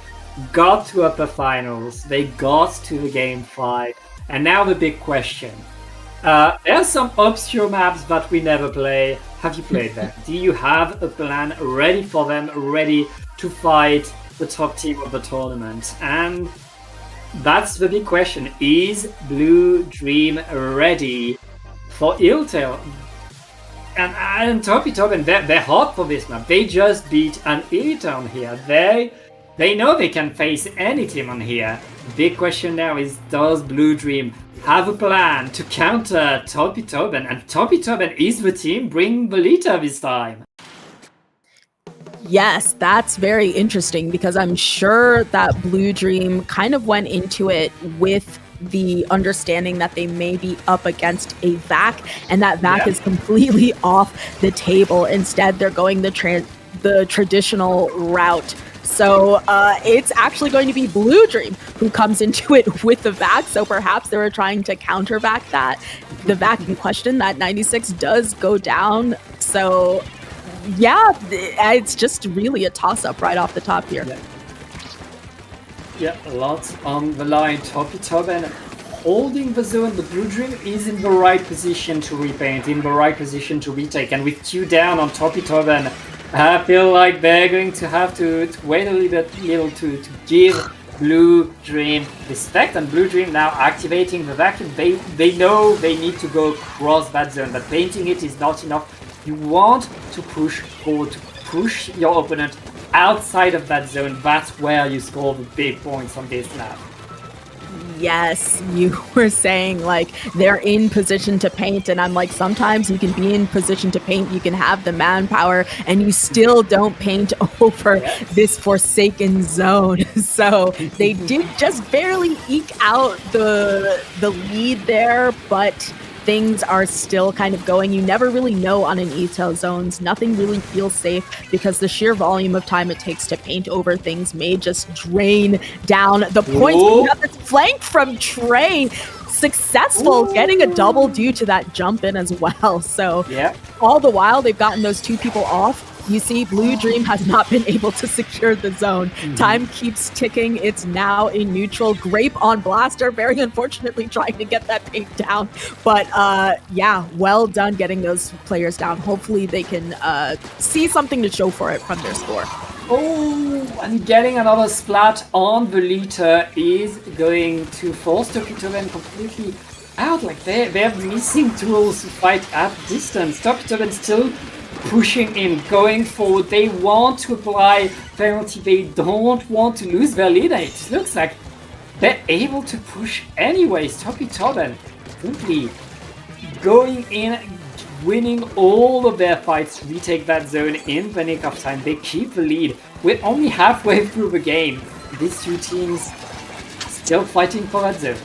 got to upper finals. They got to the game 5. And now the big question. There are some obscure maps that we never play. Have you played them? Do you have a plan ready for them, ready to fight the top team of the tournament? And that's the big question. Is Blue Dream ready for Illtail? And Toby, they're hot for this map. They just beat an elite on here. They know they can face any team on here. Big question now is, does Blue Dream have a plan to counter Toby Tobin? And Toby Tobin is the team bringing the leader this time. Yes, that's very interesting because I'm sure that Blue Dream kind of went into it with the understanding that they may be up against a VAC, and that VAC is completely off the table. Instead, they're going the traditional route. So it's actually going to be Blue Dream who comes into it with the VAC. So perhaps they were trying to counter VAC that. The VAC in question, that 96, does go down. So yeah, it's just really a toss-up right off the top here. Yeah, lots on the line. Toby Tobin holding the zone. The Blue Dream is in the right position to repaint, in the right position to retake. And with 2 down on Toby Tobin, I feel like they're going to have to wait a little to give Blue Dream respect. And Blue Dream now activating the vacuum. They know they need to go across that zone, but painting it is not enough. You want to push forward, to push your opponent outside of that zone. That's where you score the big points on this map. Yes, you were saying like they're in position to paint, and I'm like, sometimes you can be in position to paint, you can have the manpower, and you still don't paint over this forsaken zone. So they did just barely eke out the lead there, but things are still kind of going. You never really know on an ETEL zones. Nothing really feels safe because the sheer volume of time it takes to paint over things may just drain down the points. We have this flank from Trey. Successful, getting a double due to that jump in as well. So all the while they've gotten those 2 people off. You see, Blue Dream has not been able to secure the zone. Time keeps ticking. It's now in neutral. Grape on Blaster, very unfortunately trying to get that paint down. But yeah, well done getting those players down. Hopefully they can see something to show for it from their score. Oh, and getting another splat on the leader is going to force Toby Tobin completely out. Like they're missing tools to fight at distance. Toby Tobin still pushing in, going forward. They want to apply penalty. They don't want to lose their leader. It looks like they're able to push anyways. Toby Tobin simply going in, winning all of their fights to retake that zone in the nick of time. They keep the lead. We're only halfway through the game. These 2 teams still fighting for that zone.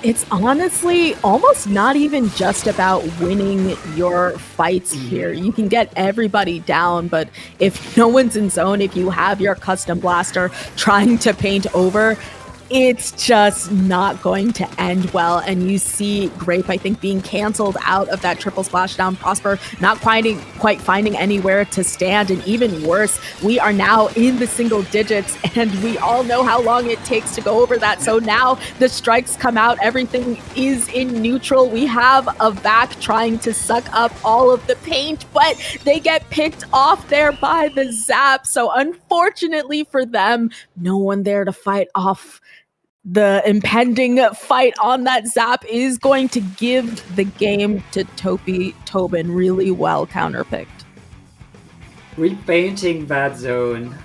It's honestly almost not even just about winning your fights here. You can get everybody down, but if no one's in zone, if you have your custom blaster trying to paint over, it's just not going to end well. And you see Grape, I think, being canceled out of that triple splashdown. Prosper not quite finding anywhere to stand. And even worse, we are now in the single digits, and we all know how long it takes to go over that. So now the strikes come out. Everything is in neutral. We have a VAC trying to suck up all of the paint, but they get picked off there by the Zap. So unfortunately for them, no one there to fight off the impending fight on that Zap. Is going to give the game to Toby Tobin. Really well counterpicked. Repainting that zone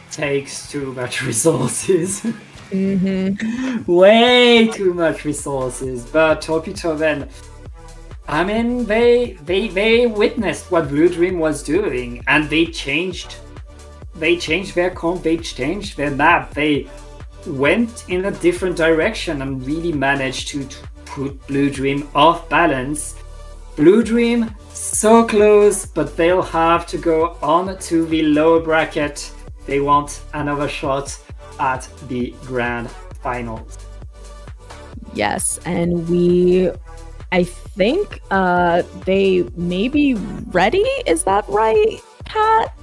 takes too much resources. Way too much resources. But Toby Tobin, I mean, they witnessed what Blue Dream was doing, and they changed their comp, they changed their map, they went in a different direction and really managed to put Blue Dream off balance. Blue Dream so close, but they'll have to go on to the lower bracket. They want another shot at the grand finals. Yes, and I think they may be ready. Is that right, Pat?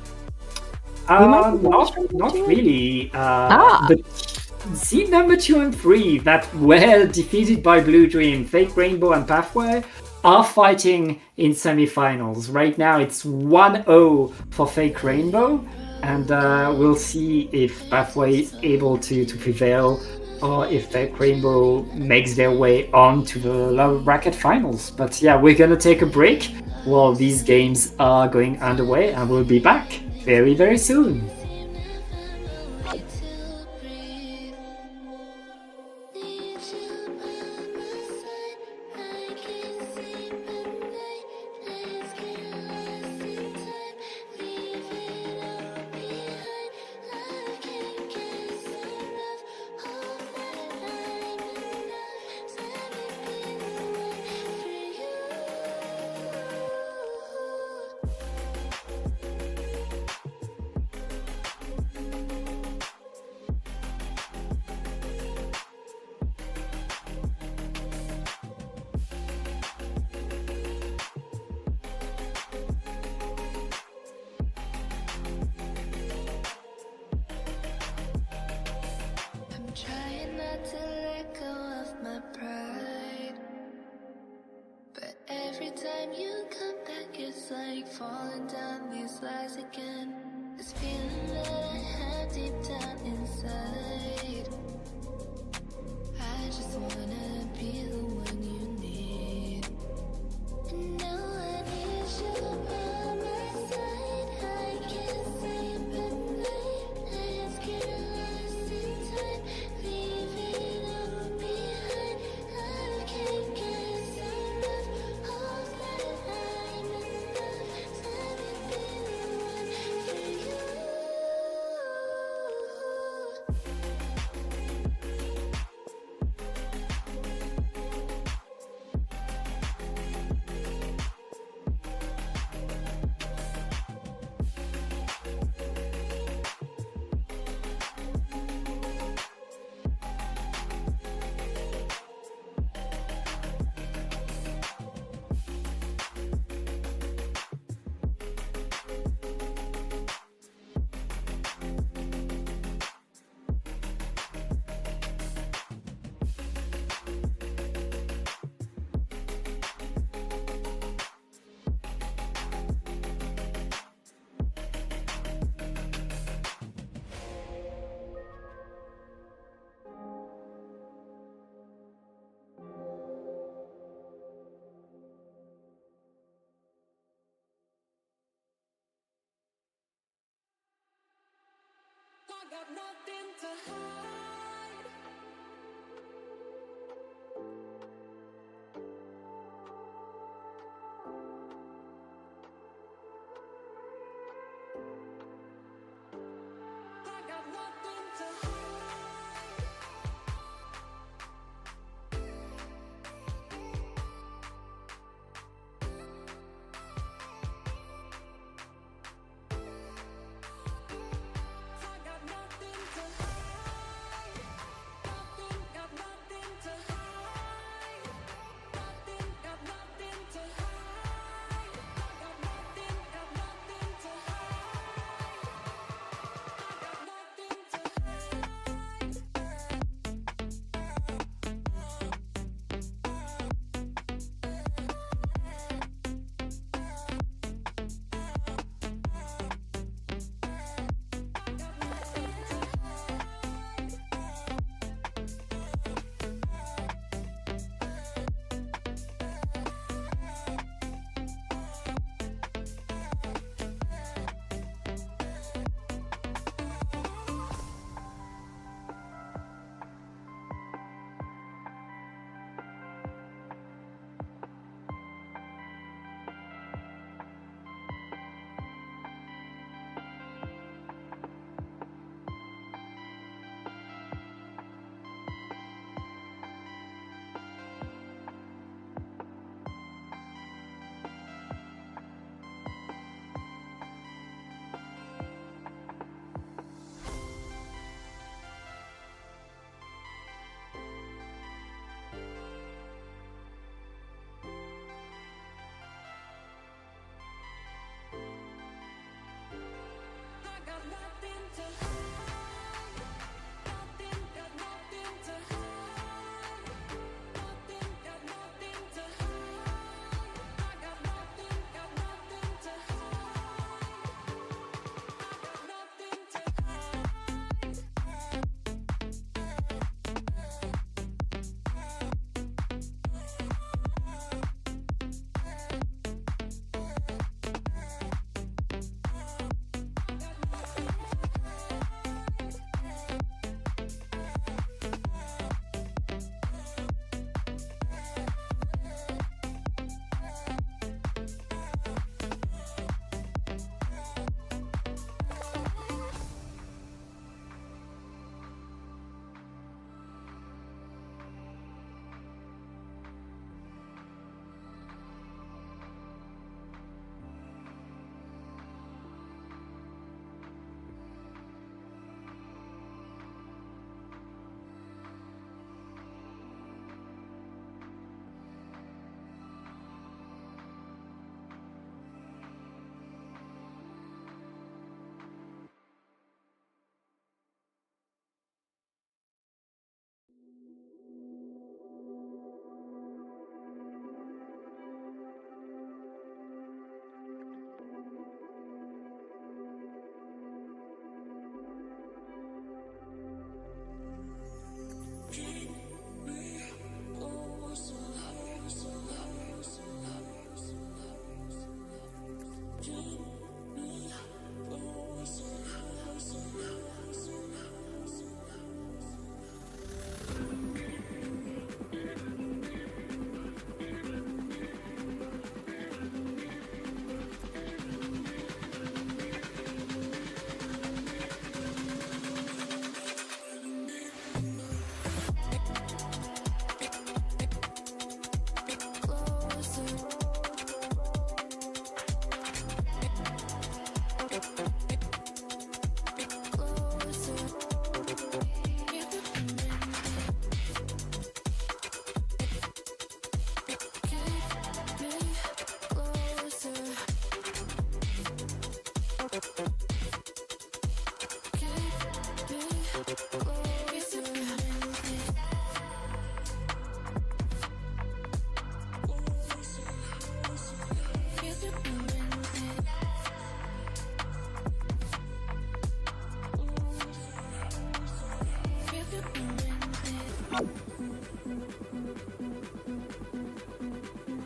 We might be Not really. Ah. The seed number 2 and 3 that were defeated by Blue Dream, Fake Rainbow and Pathway, are fighting in semifinals. Right now it's 1-0 for Fake Rainbow, and we'll see if Pathway is able to prevail or if Fake Rainbow makes their way on to the lower bracket finals. But yeah, we're gonna take a break while these games are going underway, and we'll be back very, very soon. I'm trying not to let go of my pride, but every time you come back, it's like falling down these lies again. This feeling that I have deep down inside, I just wanna be the one you need. And now I need you by my side. I can't sleep at night. Let's get lost in time. Leave it all behind. I can't get enough of that I'm enough. Let me be the one for you. I got nothing to hide. I got nothing to hide. I got nothing to hide.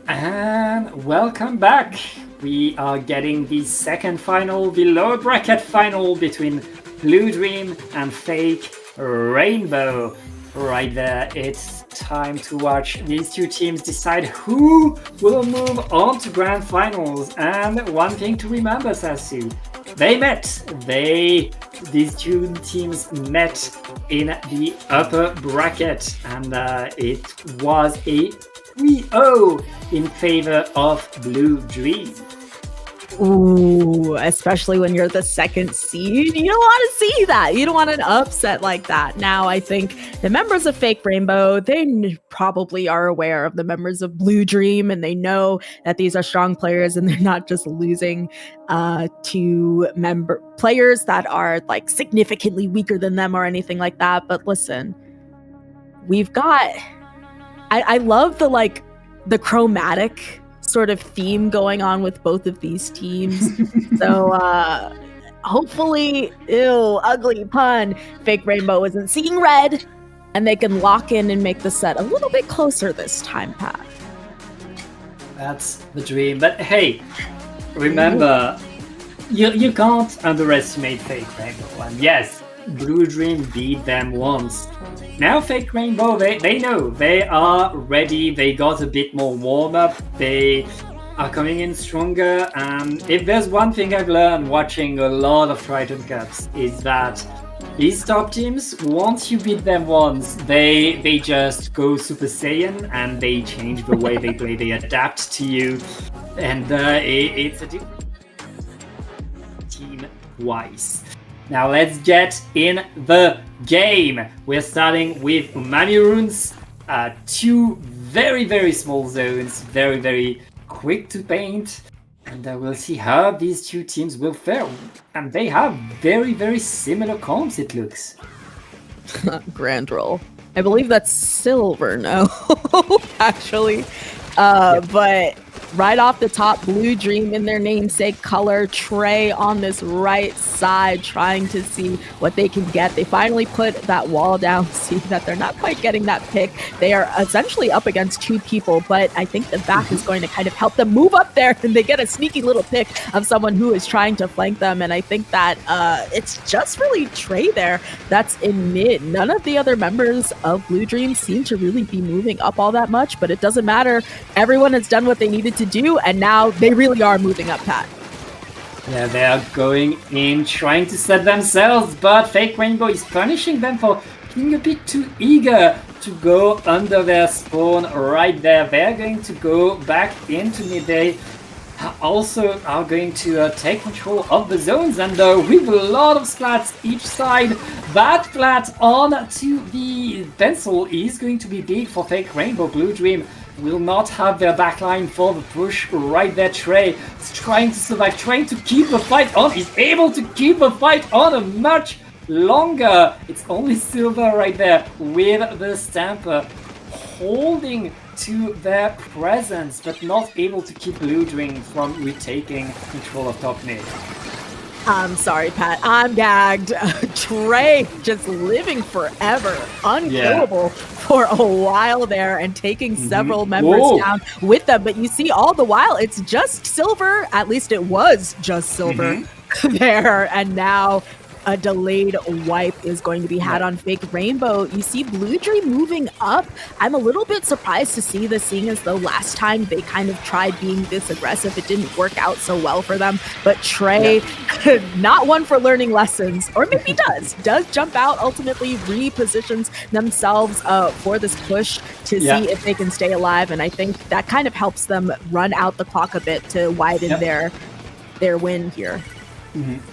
And welcome back. We are getting the second final, the lower bracket final between Blue Dream and Fake Rainbow. Right there, it's time to watch these two teams decide who will move on to grand finals. And one thing to remember, Sasu, they met. These two teams met in the upper bracket, and it was a 3-0 in favor of Blue Dream. Ooh, especially when you're the second seed. You don't want to see that. You don't want an upset like that. Now, I think the members of Fake Rainbow, they probably are aware of the members of Blue Dream, and they know that these are strong players and they're not just losing to players that are like significantly weaker than them or anything like that. But listen, we've got... I love the chromatic sort of theme going on with both of these teams. So hopefully, ugly pun, Fake Rainbow isn't seeing red, and they can lock in and make the set a little bit closer this time, Pat. That's the dream. But hey, remember, you can't underestimate Fake Rainbow. And yes, Blue Dream beat them once. Now Fake Rainbow, they know, they are ready, they got a bit more warm-up, they are coming in stronger, and if there's one thing I've learned watching a lot of Triton-Cups is that these top teams, once you beat them once, they just go Super Saiyan and they change the way they play, they adapt to you, and it's a different team twice. Now let's get in the game. We're starting with Umami Runes, two very, very small zones, very, very quick to paint, and we'll see how these two teams will fare. And they have very, very similar comps, it looks. Grand roll. I believe that's silver, no, actually. But right off the top, Blue Dream in their namesake color, Trey on this right side trying to see what they can get. They finally put that wall down, see that they're not quite getting that pick. They are essentially up against two people, but I think the back is going to kind of help them move up there, and they get a sneaky little pick of someone who is trying to flank them, and I think that it's just really Trey there that's in mid. None of the other members of Blue Dream seem to really be moving up all that much, but it doesn't matter. Everyone has done what they needed to do, and now they really are moving up, Pat. Yeah, they are going in, trying to set themselves, but Fake Rainbow is punishing them for being a bit too eager to go under their spawn right there. They're going to go back into mid. They also are going to take control of the zones, and with a lot of splats each side, that flat on to the pencil is going to be big for Fake Rainbow. Blue Dream will not have their backline for the push right there. Trey is trying to survive, trying to keep the fight on. He's able to keep the fight on a much longer. It's only silver right there with the Stamper holding to their presence, but not able to keep Blue Dream from retaking control of top mid. I'm sorry, Pat. I'm gagged. Trey just living forever, unkillable for a while there, and taking several members down with them. But you see, all the while, it's just silver. At least it was just silver there. And now a delayed wipe is going to be had on Fake Rainbow. You see Blue Dream moving up. I'm a little bit surprised to see this, seeing as though last time they kind of tried being this aggressive. It didn't work out so well for them. But Trey, not one for learning lessons, or maybe does jump out, ultimately repositions themselves for this push to see if they can stay alive. And I think that kind of helps them run out the clock a bit to widen their win here.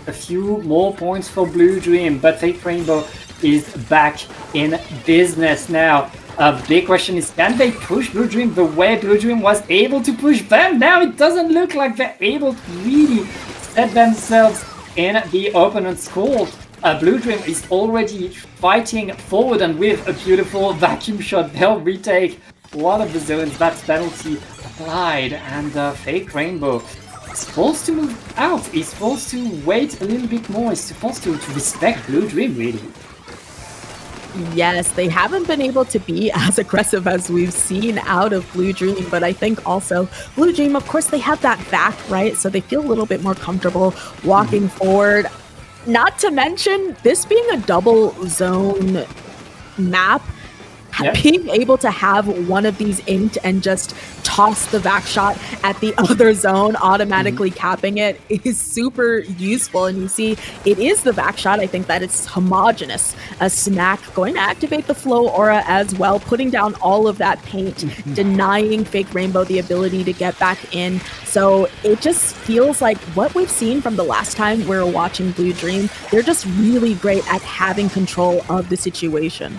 A few more points for Blue Dream, but Fake Rainbow is back in business now. A big question is, can they push Blue Dream the way Blue Dream was able to push them? Now it doesn't look like they're able to really set themselves in the opponent's court. Blue Dream is already fighting forward, and with a beautiful vacuum shot, they'll retake one of the zones. That's penalty applied, and Fake Rainbow is forced to move out. He's forced to wait a little bit more. He's forced to respect Blue Dream, really. Yes, they haven't been able to be as aggressive as we've seen out of Blue Dream, but I think also Blue Dream, of course, they have that back, right? So they feel a little bit more comfortable walking forward. Not to mention, this being a double zone map, Yeah. being able to have one of these inked and just toss the back shot at the other zone, automatically capping it, is super useful. And you see, it is the back shot. I think that it's homogenous. A Snack going to activate the flow aura as well, putting down all of that paint, denying Fake Rainbow the ability to get back in. So it just feels like what we've seen from the last time we were watching Blue Dream. They're just really great at having control of the situation.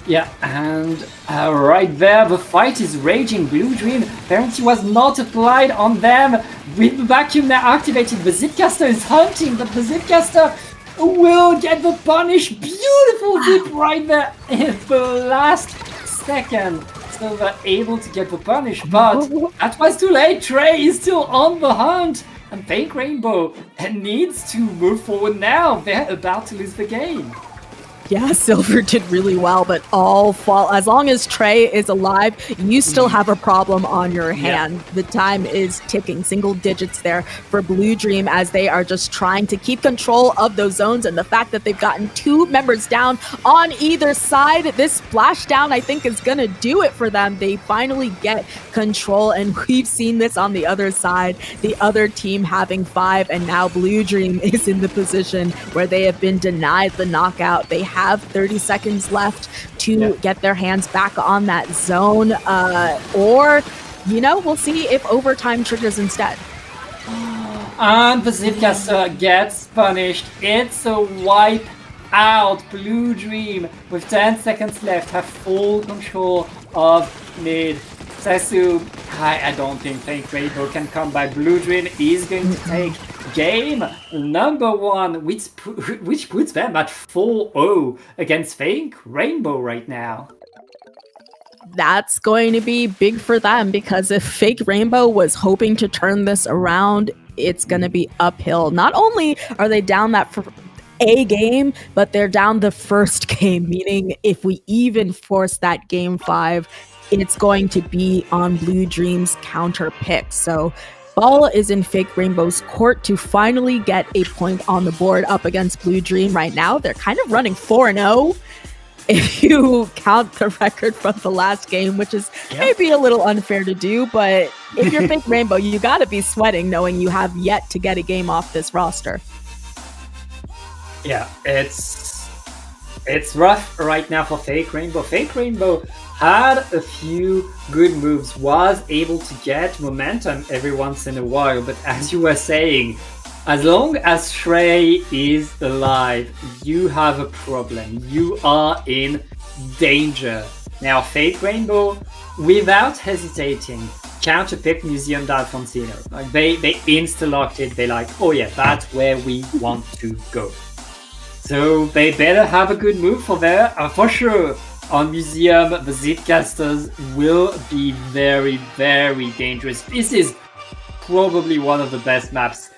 Yeah, and right there, the fight is raging. Blue Dream apparently was not applied on them. With the vacuum now activated, the Zipcaster is hunting, but the Zipcaster will get the punish. Beautiful zip right there in the last second. So they're able to get the punish, but that was too late. Trey is still on the hunt, and Fake Rainbow needs to move forward now. They're about to lose the game. Yeah, Silver did really well, but all fall. As long as Trey is alive, you still have a problem on your hand. The time is ticking, single digits there for Blue Dream as they are just trying to keep control of those zones. And the fact that they've gotten 2 members down on either side, this splashdown, I think, is going to do it for them. They finally get control, and we've seen this on the other side, the other team having 5, and now Blue Dream is in the position where they have been denied the knockout. They have 30 seconds left to get their hands back on that zone, or, you know, we'll see if overtime triggers instead. And the Zipcaster gets punished. It's a wipe out. Blue Dream, with 10 seconds left, have full control of mid. Sasu, I don't think Fake Rainbow can come by. Blue Dream is going to take game number 1, which puts them at 4-0 against Fake Rainbow right now. That's going to be big for them, because if Fake Rainbow was hoping to turn this around, it's going to be uphill. Not only are they down that for a game, but they're down the first game, meaning if we even force that game 5, it's going to be on Blue Dream's counter pick. So ball is in Fake Rainbow's court to finally get a point on the board up against Blue Dream. Right now, they're kind of running 4-0 if you count the record from the last game, which is maybe a little unfair to do. But if you're Fake Rainbow, you got to be sweating knowing you have yet to get a game off this roster. Yeah, it's rough right now for Fake Rainbow. Fake Rainbow had a few good moves, was able to get momentum every once in a while, but as you were saying, as long as Trey is alive, you have a problem. You are in danger. Now, Fake Rainbow, without hesitating, counterpicked Museum d'Alfonsino. Like they insta-locked it. They're like, oh yeah, that's where we want to go. So they better have a good move for sure. On Museum, the Zipcasters will be very, very dangerous. This is probably one of the best maps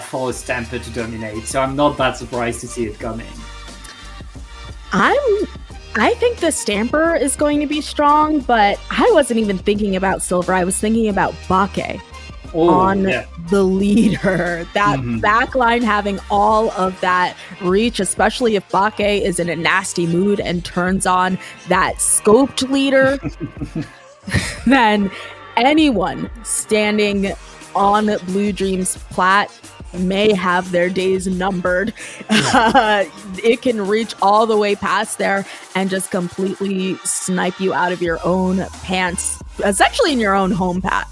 for a Stamper to dominate, so I'm not that surprised to see it coming. I think the Stamper is going to be strong, but I wasn't even thinking about Silver. I was thinking about Bake the leader. That backline having all of that reach, especially if Bake is in a nasty mood and turns on that scoped leader, then anyone standing on Blue Dream's plat may have their days numbered. It can reach all the way past there and just completely snipe you out of your own pants, essentially in your own home pat.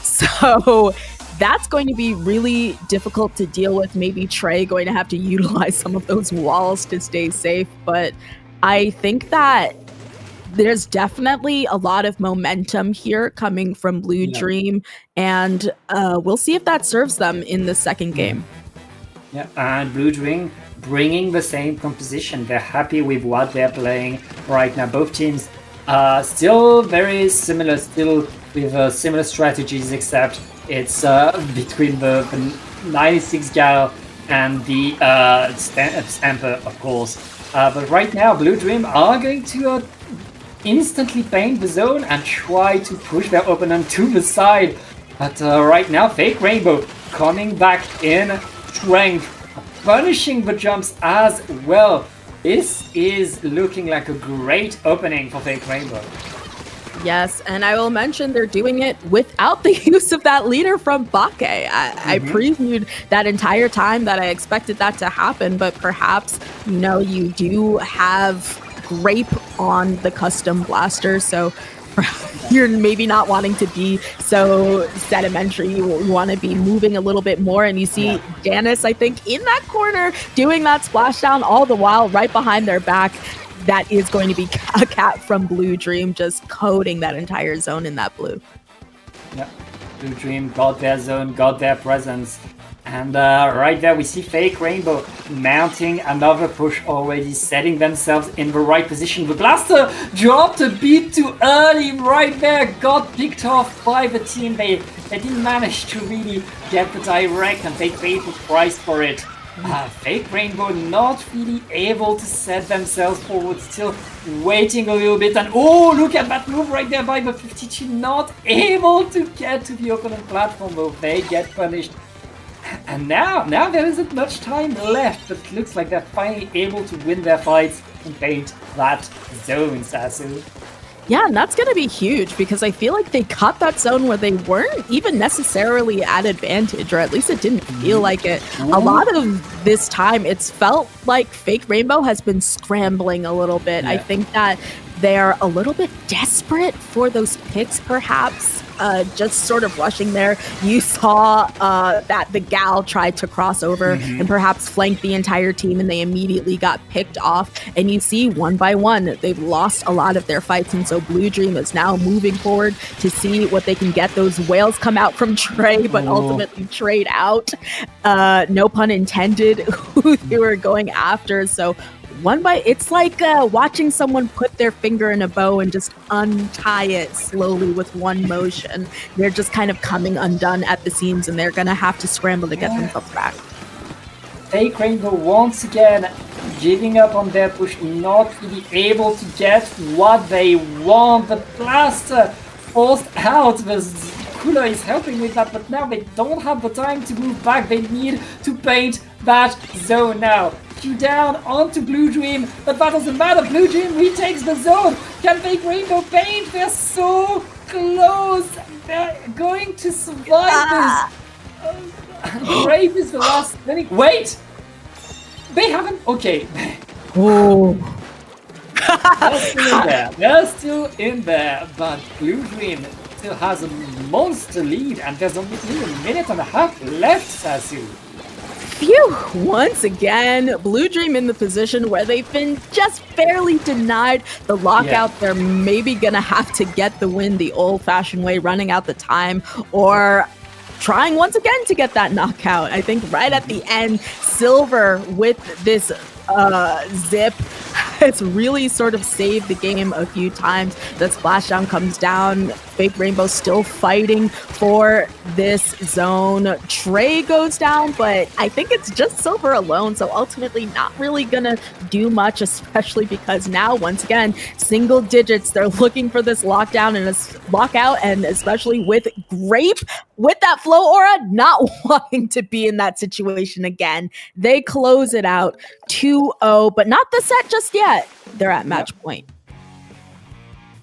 So that's going to be really difficult to deal with. Maybe Trey going to have to utilize some of those walls to stay safe. But I think that there's definitely a lot of momentum here coming from Blue Dream, and we'll see if that serves them in the second game. Yeah, and Blue Dream bringing the same composition. They're happy with what they're playing right now. Both teams still very similar, still with similar strategies, except it's between the 96 Gal and the Stamper, of course. But right now, Blue Dream are going to instantly paint the zone and try to push their opponent to the side. But right now, Fake Rainbow coming back in strength, punishing the jumps as well. This is looking like a great opening for Fake Rainbow. Yes, and I will mention they're doing it without the use of that leader from Bake. I previewed that entire time that I expected that to happen, but perhaps, you do have Grape on the custom blaster, so you're maybe not wanting to be so sedimentary. You want to be moving a little bit more, and you see Janice, I think, in that corner doing that splashdown, all the while right behind their back. That is going to be a cat from Blue Dream just coating that entire zone in that blue. Yeah, Blue Dream got their zone, got their presence. And right there we see Fake Rainbow mounting another push already, setting themselves in the right position. The blaster dropped a bit too early right there, got picked off by the team. They didn't manage to really get the direct, and they paid the price for it. Fake Rainbow not really able to set themselves forward, still waiting a little bit, and oh, look at that move right there by the 52, not able to get to the opponent platform, though they get punished. And now there isn't much time left, but it looks like they're finally able to win their fights and paint that zone, Sasu. Yeah, and that's going to be huge because I feel like they caught that zone where they weren't even necessarily at advantage, or at least it didn't feel like it. A lot of this time, it's felt like Fake Rainbow has been scrambling a little bit. Yeah. I think that they're a little bit desperate for those picks, perhaps. Just sort of rushing there. You saw that the gal tried to cross over and perhaps flank the entire team, and they immediately got picked off. And you see, one by one, they've lost a lot of their fights, and so Blue Dream is now moving forward to see what they can get. Those whales come out from Trey, but ultimately trade out. No pun intended, who they were going after. So it's like watching someone put their finger in a bow and just untie it slowly with one motion. They're just kind of coming undone at the seams, and they're going to have to scramble to get themselves back. Fake Rainbow once again giving up on their push, not really able to get what they want. The blaster forced out. The Kula is helping with that, but now they don't have the time to move back. They need to paint that zone now. You down onto Blue Dream, but that doesn't matter. Blue Dream retakes the zone. Can Fake Rainbow paint? They're so close. They're going to survive this. Brave is the last thing. Wait! They haven't. Okay. Oh. They're still in there, but Blue Dream still has a monster lead, and there's only a minute and a half left, Sasu. Phew! Once again, Blue Dream in the position where they've been just barely denied the lockout. They're maybe gonna have to get the win the old-fashioned way, running out the time, or trying once again to get that knockout. I think right at the end, Silver with this zip has really sort of saved the game a few times. The splashdown comes down. Fake Rainbow still fighting for this zone. Trey goes down, but I think it's just Silver alone, so ultimately not really gonna do much, especially because now, once again, single digits. They're looking for this lockdown and a lockout, and especially with Grape, with that flow aura, not wanting to be in that situation again. They close it out 2-0, but not the set just yet. They're at match point.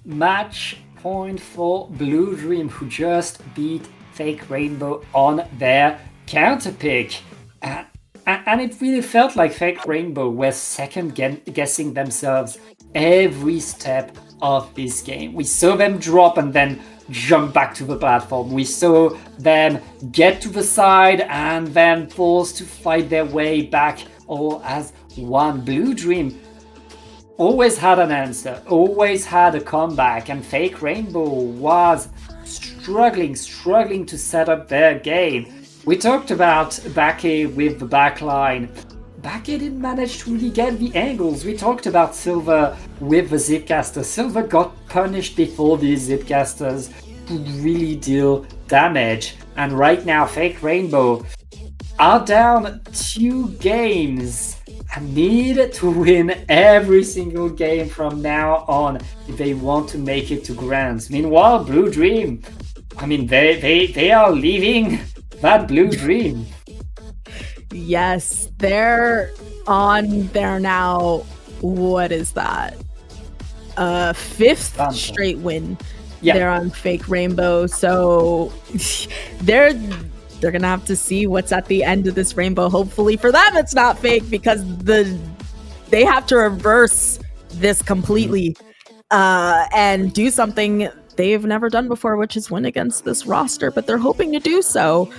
Match point for Blue Dream, who just beat Fake Rainbow on their counter pick. And it really felt like Fake Rainbow was second guessing themselves every step of this game. We saw them drop and then jump back to the platform. We saw them get to the side and then forced to fight their way back all as one. Blue Dream always had an answer, always had a comeback, and Fake Rainbow was struggling to set up their game. We talked about Bake with the backline. Bake didn't manage to really get the angles. We talked about Silver with the Zipcaster. Silver got punished before these Zipcasters could really deal damage. And right now, Fake Rainbow are down 2 games. need to win every single game from now on if they want to make it to Grands. Meanwhile, Blue Dream, I mean, they are leaving that Blue Dream. Yes, they're on there now. What is that? Fifth straight win. Yeah. They're on Fake Rainbow, so they're gonna have to see what's at the end of this rainbow. Hopefully for them it's not fake, because they have to reverse this completely and do something they've never done before, which is win against this roster, but they're hoping to do so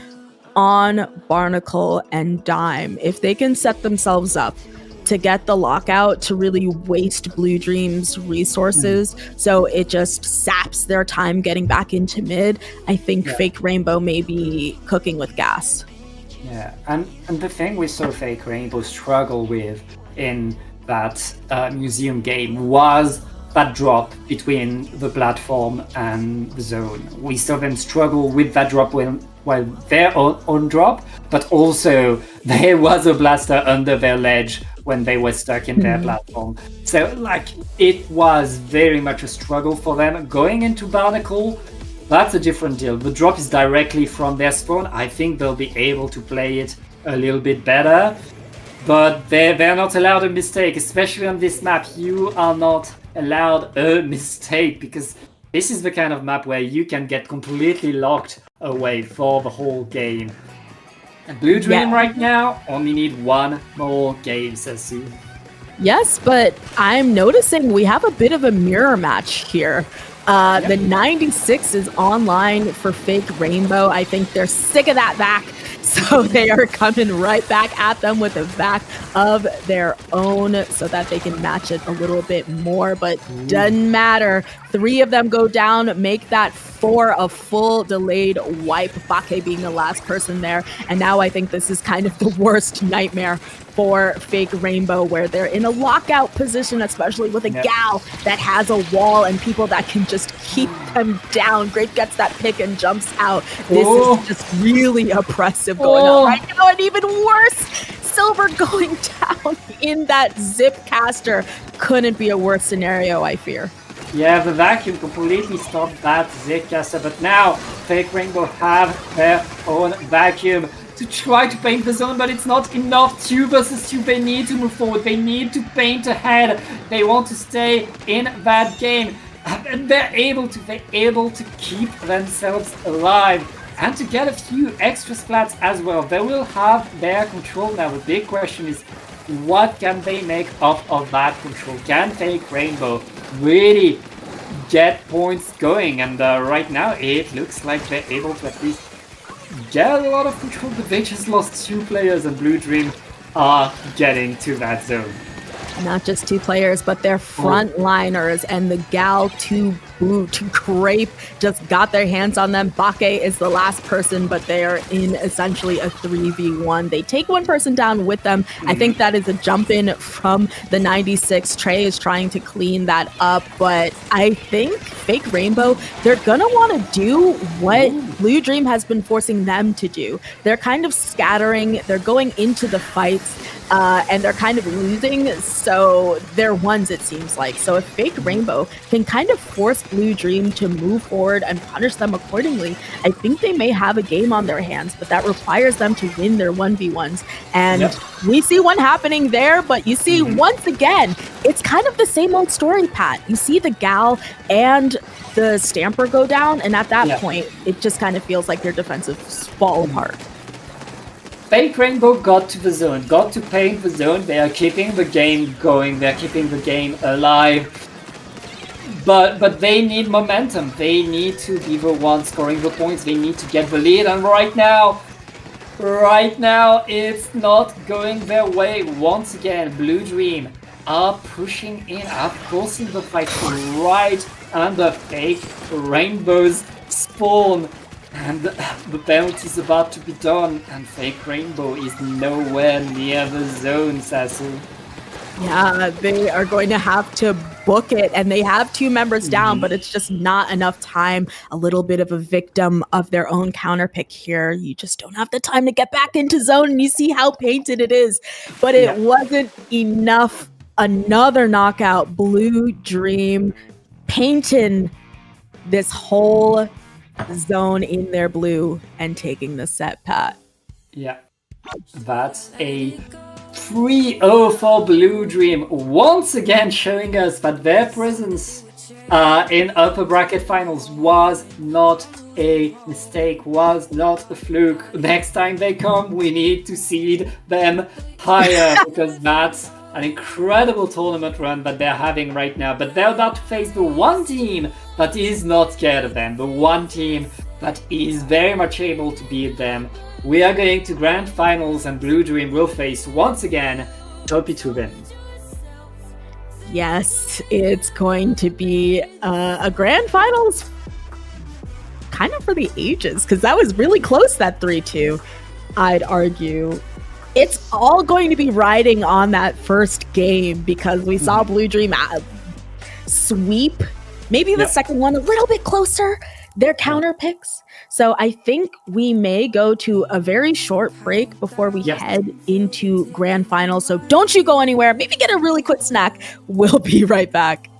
on Barnacle and Dime. If they can set themselves up to get the lockout to really waste Blue Dream's resources, so it just saps their time getting back into mid, I think Fake Rainbow may be cooking with gas. Yeah, and the thing we saw Fake Rainbow struggle with in that museum game was that drop between the platform and the zone. We saw them struggle with that drop while their own drop, but also there was a blaster under their ledge when they were stuck in their platform. So like, it was very much a struggle for them. Going into Barnacle, that's a different deal. The drop is directly from their spawn. I think they'll be able to play it a little bit better, but they're not allowed a mistake, especially on this map. You are not allowed a mistake, because this is the kind of map where you can get completely locked away for the whole game. And Blue Dream right now only need one more game, Sasu. Yes, but I'm noticing we have a bit of a mirror match here. The 96 is online for Fake Rainbow. I think they're sick of that back, so they are coming right back at them with a back of their own so that they can match it a little bit more, but doesn't matter. 3 of them go down, make that 4 a full delayed wipe, Bake being the last person there. And now I think this is kind of the worst nightmare for Fake Rainbow, where they're in a lockout position, especially with a gal that has a wall and people that can just keep them down. Grape gets that pick and jumps out. This is just really oppressive going on right now, and even worse, Silver going down in that zip caster. Couldn't be a worse scenario, I fear. Yeah, the vacuum completely stopped that Zcaster, but now Fake Rainbow have their own vacuum to try to paint the zone, but it's not enough. 2 versus 2, they need to move forward, they need to paint ahead, they want to stay in that game, and they're able to keep themselves alive and to get a few extra splats as well. They will have their control now. The big question is, what can they make of that control? Can Fake Rainbow really get points going? And right now it looks like they're able to at least get a lot of control, but they just lost 2 players, and Blue Dream are getting to that zone. Not just 2 players, but their frontliners and the gal to boot. Grape just got their hands on them. Bake is the last person, but they are in essentially a 3v1. They take 1 person down with them. I think that is a jump in from the 96. Trey is trying to clean that up, but I think Fake Rainbow, they're gonna want to do what Blue Dream has been forcing them to do. They're kind of scattering, they're going into the fights, and they're kind of losing, so they're ones, it seems like. So if Fake Rainbow can kind of force Blue Dream to move forward and punish them accordingly, I think they may have a game on their hands, but that requires them to win their 1v1s. And we see one happening there, but you see, once again, it's kind of the same old story, Pat. You see the gal and the Stamper go down, and at that point, it just kind of feels like their defensives fall apart. Fake Rainbow got to the zone, got to paint the zone. They are keeping the game going, they're keeping the game alive. But they need momentum. They need to be the one scoring the points. They need to get the lead. And right now, it's not going their way. Once again, Blue Dream are pushing in, are forcing the fight right under Fake Rainbow's spawn. And the penalty is about to be done, and Fake Rainbow is nowhere near the zone, Sasu. Yeah, they are going to have to book it, and they have 2 members down, but it's just not enough time. A little bit of a victim of their own counter pick here. You just don't have the time to get back into zone, and you see how painted it is. But it wasn't enough. Another knockout. Blue Dream painting this whole zone in their blue and taking the set, Pat. Yeah, that's a 3-0 for Blue Dream, once again showing us that their presence in upper bracket finals was not a mistake, was not a fluke. Next time they come, we need to seed them higher because that's an incredible tournament run that they're having right now. But they're about to face the one team that is not scared of them, the one team that is very much able to beat them. We are going to grand finals, and Blue Dream will face once again Topi Tubin. Yes, it's going to be a grand finals kind of for the ages, because that was really close, that 3-2, I'd argue. It's all going to be riding on that first game, because we saw Blue Dream sweep. Maybe the second one a little bit closer, their counter picks. So I think we may go to a very short break before we head into grand finals. So don't you go anywhere. Maybe get a really quick snack. We'll be right back.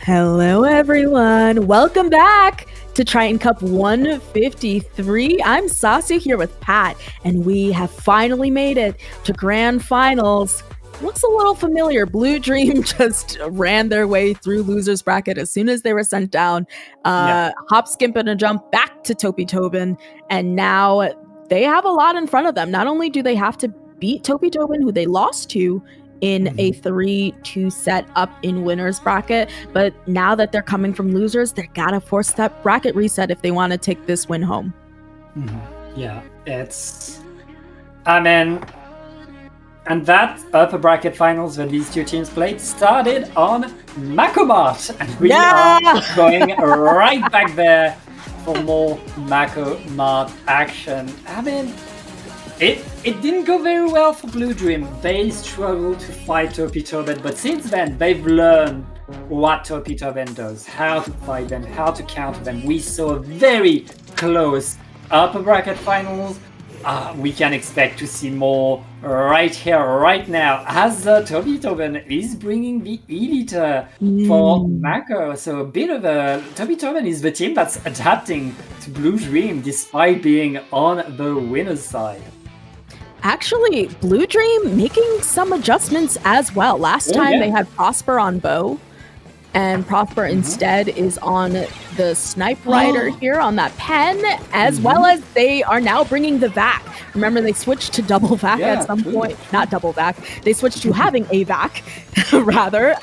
Hello, everyone. Welcome back to Triton-Cup 153. I'm Sasu here with Pat, and we have finally made it to Grand Finals. Looks a little familiar. Blue Dream just ran their way through losers bracket as soon as they were sent down. Hop, skip, and a jump back to Topi Tobin, and now they have a lot in front of them. Not only do they have to beat Topi Tobin, who they lost to in a 3-2 set up in winners bracket, but now that they're coming from losers, they gotta force that bracket reset if they want to take this win home. Yeah, and that upper bracket finals where these two teams played started on Makomart, and we are going right back there for more Makomart action. It didn't go very well for Blue Dream. They struggled to fight Topi Tobin, but since then they've learned what Topi Tobin does, how to fight them, how to counter them. We saw a very close upper bracket finals. We can expect to see more right here, right now, as Topi Tobin is bringing the Eliter for Mako. So a bit of Topi Tobin is the team that's adapting to Blue Dream despite being on the winner's side. Actually, Blue Dream making some adjustments as well. Last time they had Prosper on bow, and Prosper instead is on the Snipe Rider here on that pen, as well as they are now bringing the VAC. Remember, they switched to double VAC at some point. Not double VAC. They switched to having a VAC, rather,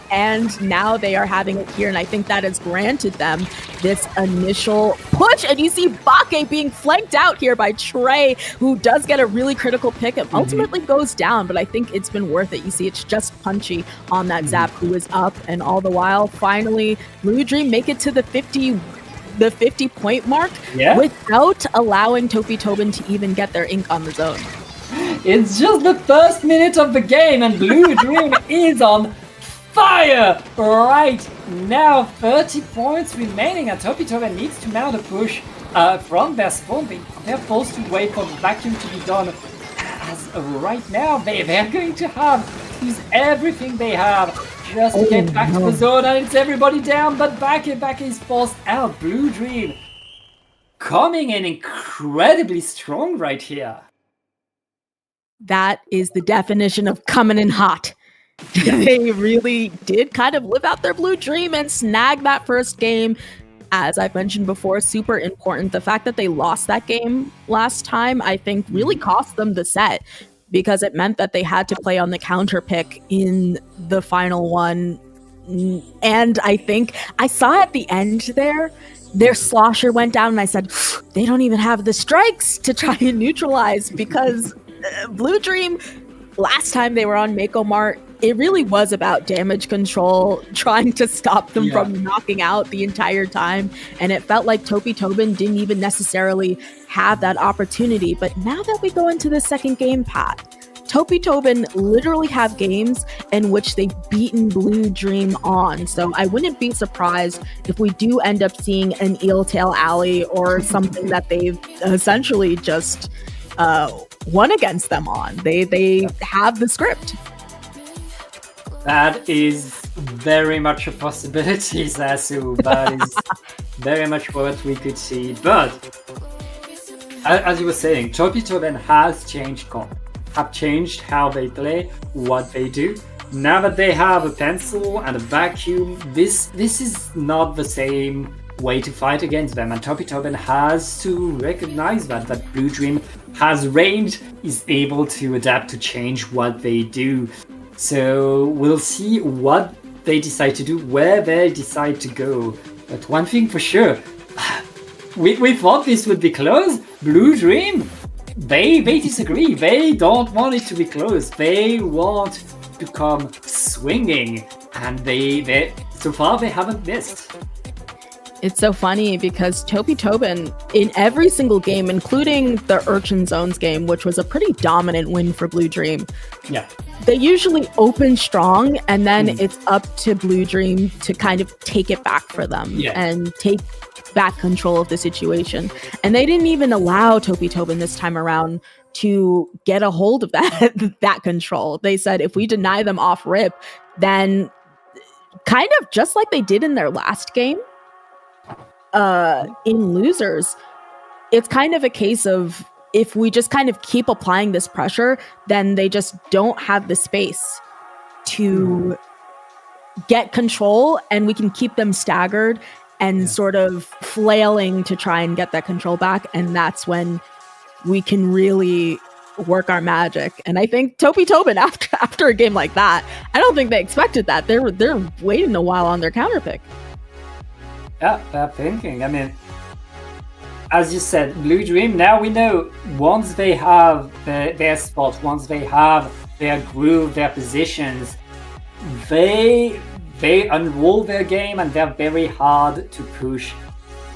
and now they are having it here, and I think that has granted them this initial push. And you see Bake being flanked out here by Trey, who does get a really critical pick and ultimately goes down, but I think it's been worth it. You see it's just Punchy on that Zap, who is up, and all the while, finally, Blue Dream make it to the 50-point mark without allowing Topi Tobin to even get their ink on the zone. It's just the first minute of the game, and Blue Dream is on fire right now. 30 points remaining, and Topi Tobin needs to mount a push from their spawn. They're forced to wait for the vacuum to be done. As right now, they're going to have to use everything they have just to get back to the zone, and it's everybody down, but Bake is forced out. Blue Dream coming in incredibly strong right here. That is the definition of coming in hot. They really did kind of live out their Blue Dream and snag that first game. As I've mentioned before, super important. The fact that they lost that game last time, I think, really cost them the set, because it meant that they had to play on the counter pick in the final one. And I think I saw at the end there, their slosher went down, and I said, they don't even have the strikes to try and neutralize, because Blue Dream, last time they were on Mako Mart, it really was about damage control, trying to stop them from knocking out the entire time. And it felt like Topi Tobin didn't even necessarily have that opportunity. But now that we go into the second game, Pat, Topi Tobin literally have games in which they've beaten Blue Dream on. So I wouldn't be surprised if we do end up seeing an Eel Tail Alley or something that they've essentially just won against them on. They have the script. That is very much a possibility, Sasu. That is very much what we could see. But as you were saying, Topi Tobin has changed comp, have changed how they play, what they do. Now that they have a pencil and a vacuum, this is not the same way to fight against them, and Topi Tobin has to recognize that Blue Dream has range, is able to adapt to change what they do. So we'll see what they decide to do, where they decide to go. But one thing for sure, we thought this would be close. Blue Dream, they disagree. They don't want it to be close. They want to come swinging, and they so far they haven't missed. It's so funny because Topi Tobin, in every single game, including the Urchin Zones game, which was a pretty dominant win for Blue Dream, they usually open strong, and then it's up to Blue Dream to kind of take it back for them and take back control of the situation. And they didn't even allow Topi Tobin this time around to get a hold of that control. They said if we deny them off rip, then kind of just like they did in their last game, in losers, it's kind of a case of if we just kind of keep applying this pressure, then they just don't have the space to get control, and we can keep them staggered and sort of flailing to try and get that control back. And that's when we can really work our magic. And I think Tobin, after a game like that, I don't think they expected that. They're waiting a while on their counter pick. Yeah, they're thinking. I mean, as you said, Blue Dream, now we know once they have their spot, once they have their groove, their positions, they unroll their game, and they're very hard to push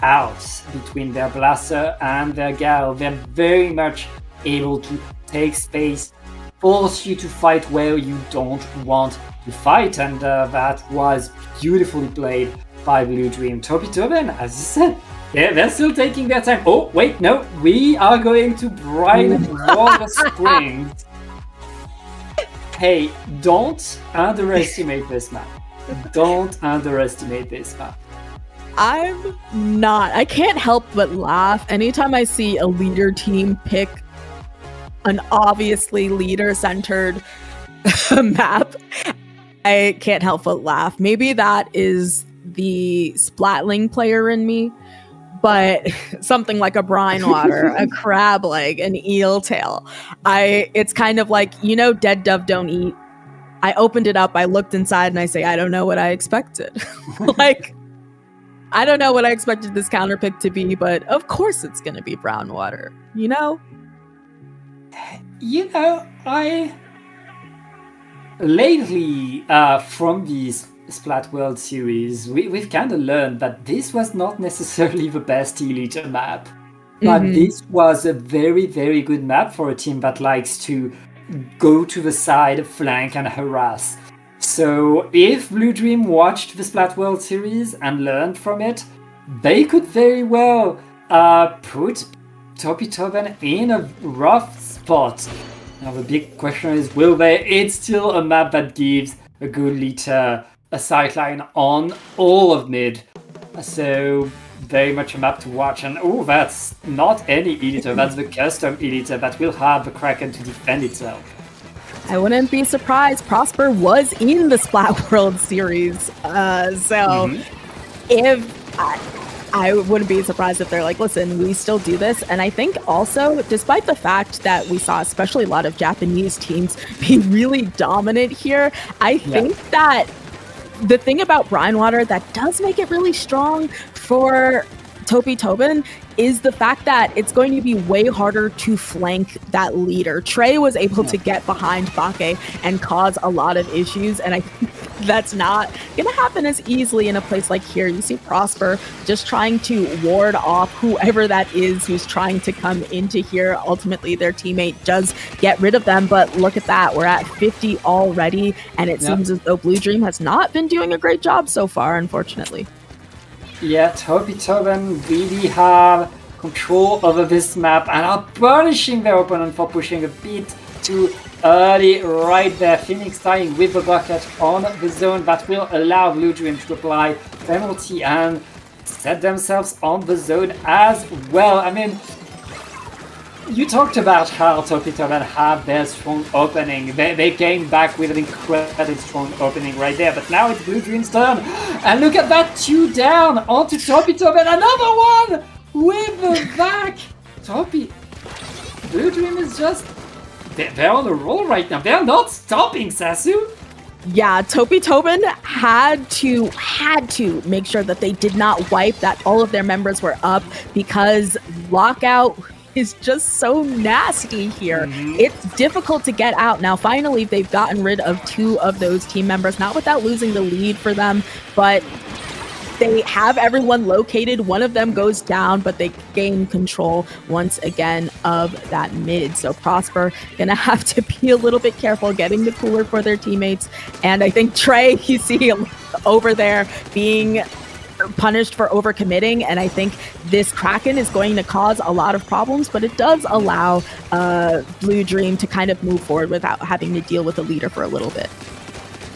out between their blaster and their Gale. They're very much able to take space, force you to fight where you don't want to fight, and that was beautifully played by Blue Dream. Tobin, as you said, they're still taking their time. Oh, wait, no, we are going to Brightwater Springs. Hey, don't underestimate this map. Don't underestimate this map. I'm not. I can't help but laugh anytime I see a leader team pick an obviously leader-centered map. I can't help but laugh. Maybe that is the Splatling player in me, but something like a brine water, a crab leg, an eel tail. It's kind of like, dead dove don't eat. I opened it up, I looked inside, and I say, I don't know what I expected. Like, I don't know what I expected this counter pick to be, but of course it's going to be brown water, I lately from these Splat World series, we've kind of learned that this was not necessarily the best Elite map, but this was a very, very good map for a team that likes to go to the side, flank, and harass. So if Blue Dream watched the Splat World series and learned from it, they could very well put Tobin in a rough spot. Now the big question is, will they? It's still a map that gives a good leader a sightline on all of mid. So very much a map to watch. And that's not any editor, that's the custom editor that will have the Kraken to defend itself. I wouldn't be surprised. Prosper was in the Splat World series. If I wouldn't be surprised if they're like, listen, we still do this. And I think also, despite the fact that we saw especially a lot of Japanese teams be really dominant here, I think that the thing about brine water that does make it really strong for Tobin is the fact that it's going to be way harder to flank that leader. Trey was able to get behind Bake and cause a lot of issues, and I think that's not going to happen as easily in a place like here. You see Prosper just trying to ward off whoever that is who's trying to come into here. Ultimately, their teammate does get rid of them, but look at that. We're at 50 already, and it seems as though Blue Dream has not been doing a great job so far, unfortunately. Yeah, Tobin really have control over this map and are punishing their opponent for pushing a bit too early right there. Phoenix tying with the bucket on the zone that will allow Blue Dream to apply penalty and set themselves on the zone as well. I mean, you talked about how Tobin had their strong opening. They came back with an incredibly strong opening right there, but now it's Blue Dream's turn. And look at that, 2 down onto Tobin. Another one with the back. Blue Dream is just... They're on a roll right now. They're not stopping, Sasu. Yeah, Tobin had to make sure that they did not wipe, that all of their members were up, because lockout is just so nasty here. It's difficult to get out. Now, finally, they've gotten rid of 2 of those team members, not without losing the lead for them, but they have everyone located. One of them goes down, but they gain control once again of that mid. So Prosper gonna have to be a little bit careful getting the cooler for their teammates. And I think Trey, you see over there being punished for overcommitting, and I think this Kraken is going to cause a lot of problems, but it does allow Blue Dream to kind of move forward without having to deal with the leader for a little bit.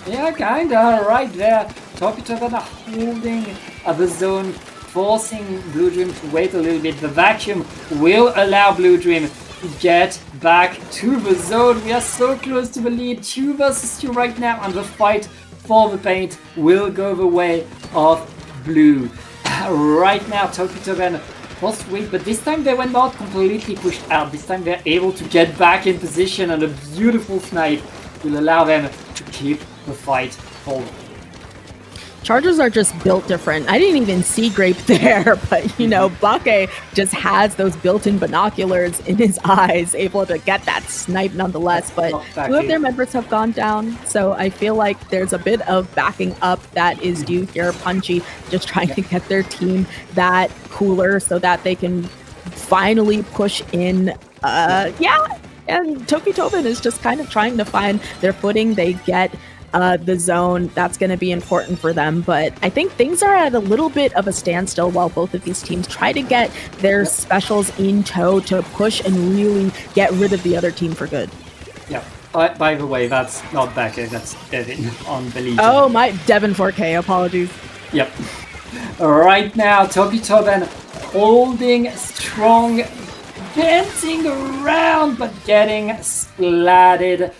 Yeah, kinda right there. Topitoven are holding the zone, forcing Blue Dream to wait a little bit. The vacuum will allow Blue Dream to get back to the zone. We are so close to the lead, 2 versus 2 right now, and the fight for the paint will go the way of Blue. Right now, Topitoven was weak, but this time they were not completely pushed out. This time they're able to get back in position, and a beautiful snipe will allow them to keep the fight forward. Chargers are just built different. I didn't even see Grape there, but you know, Bake just has those built-in binoculars in his eyes, able to get that snipe nonetheless. But 2 of their members have gone down, so I feel like there's a bit of backing up that is due here. Punchy just trying to get their team that cooler so that they can finally push in. And Topitoven is just kind of trying to find their footing. They get the zone. That's going to be important for them. But I think things are at a little bit of a standstill while both of these teams try to get their specials in tow to push and really get rid of the other team for good. Yeah. By the way, that's not Becker, that's Devin on the lead. Oh, my Devin 4K, apologies. Yep. Right now, Topitoven holding strong, dancing around, but getting splatted.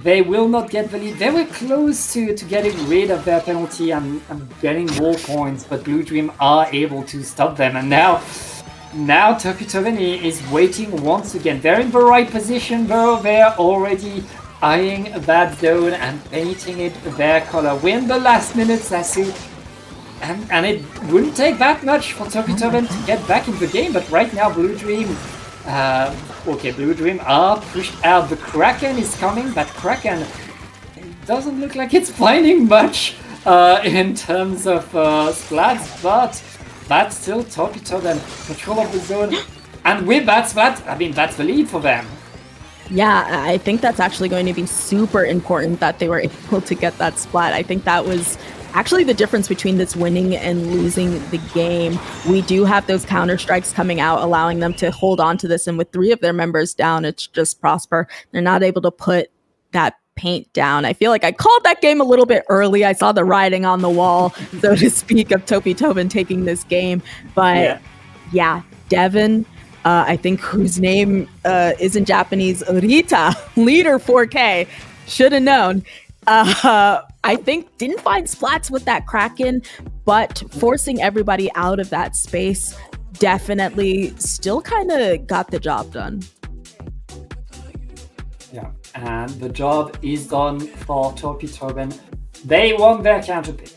They will not get the lead. They were close to getting rid of their penalty and getting more points, but Blue Dream are able to stop them. And now Topitoven is waiting once again. They're in the right position though. They're already eyeing that zone and painting it their color. We're in the last minutes, Sasu. And it wouldn't take that much for Topitoven to get back in the game, but right now Blue Dream Blue Dream are pushed out. The Kraken is coming, but Kraken doesn't look like it's finding much in terms of splats, but that's still Topitoven, control of the zone. And with that splat, I mean, that's the lead for them. Yeah, I think that's actually going to be super important that they were able to get that splat. I think that was actually the difference between this winning and losing the game. We do have those counter strikes coming out, allowing them to hold on to this. And with 3 of their members down, it's just Prosper. They're not able to put that paint down. I feel like I called that game a little bit early. I saw the writing on the wall, so to speak, of Topitoven taking this game. But yeah Devin, I think whose name isn't Japanese, Rita, leader 4K, should have known. I think didn't find splats with that Kraken, but forcing everybody out of that space definitely still kind of got the job done. Yeah, and the job is done for Topitoven. They won their counter pick,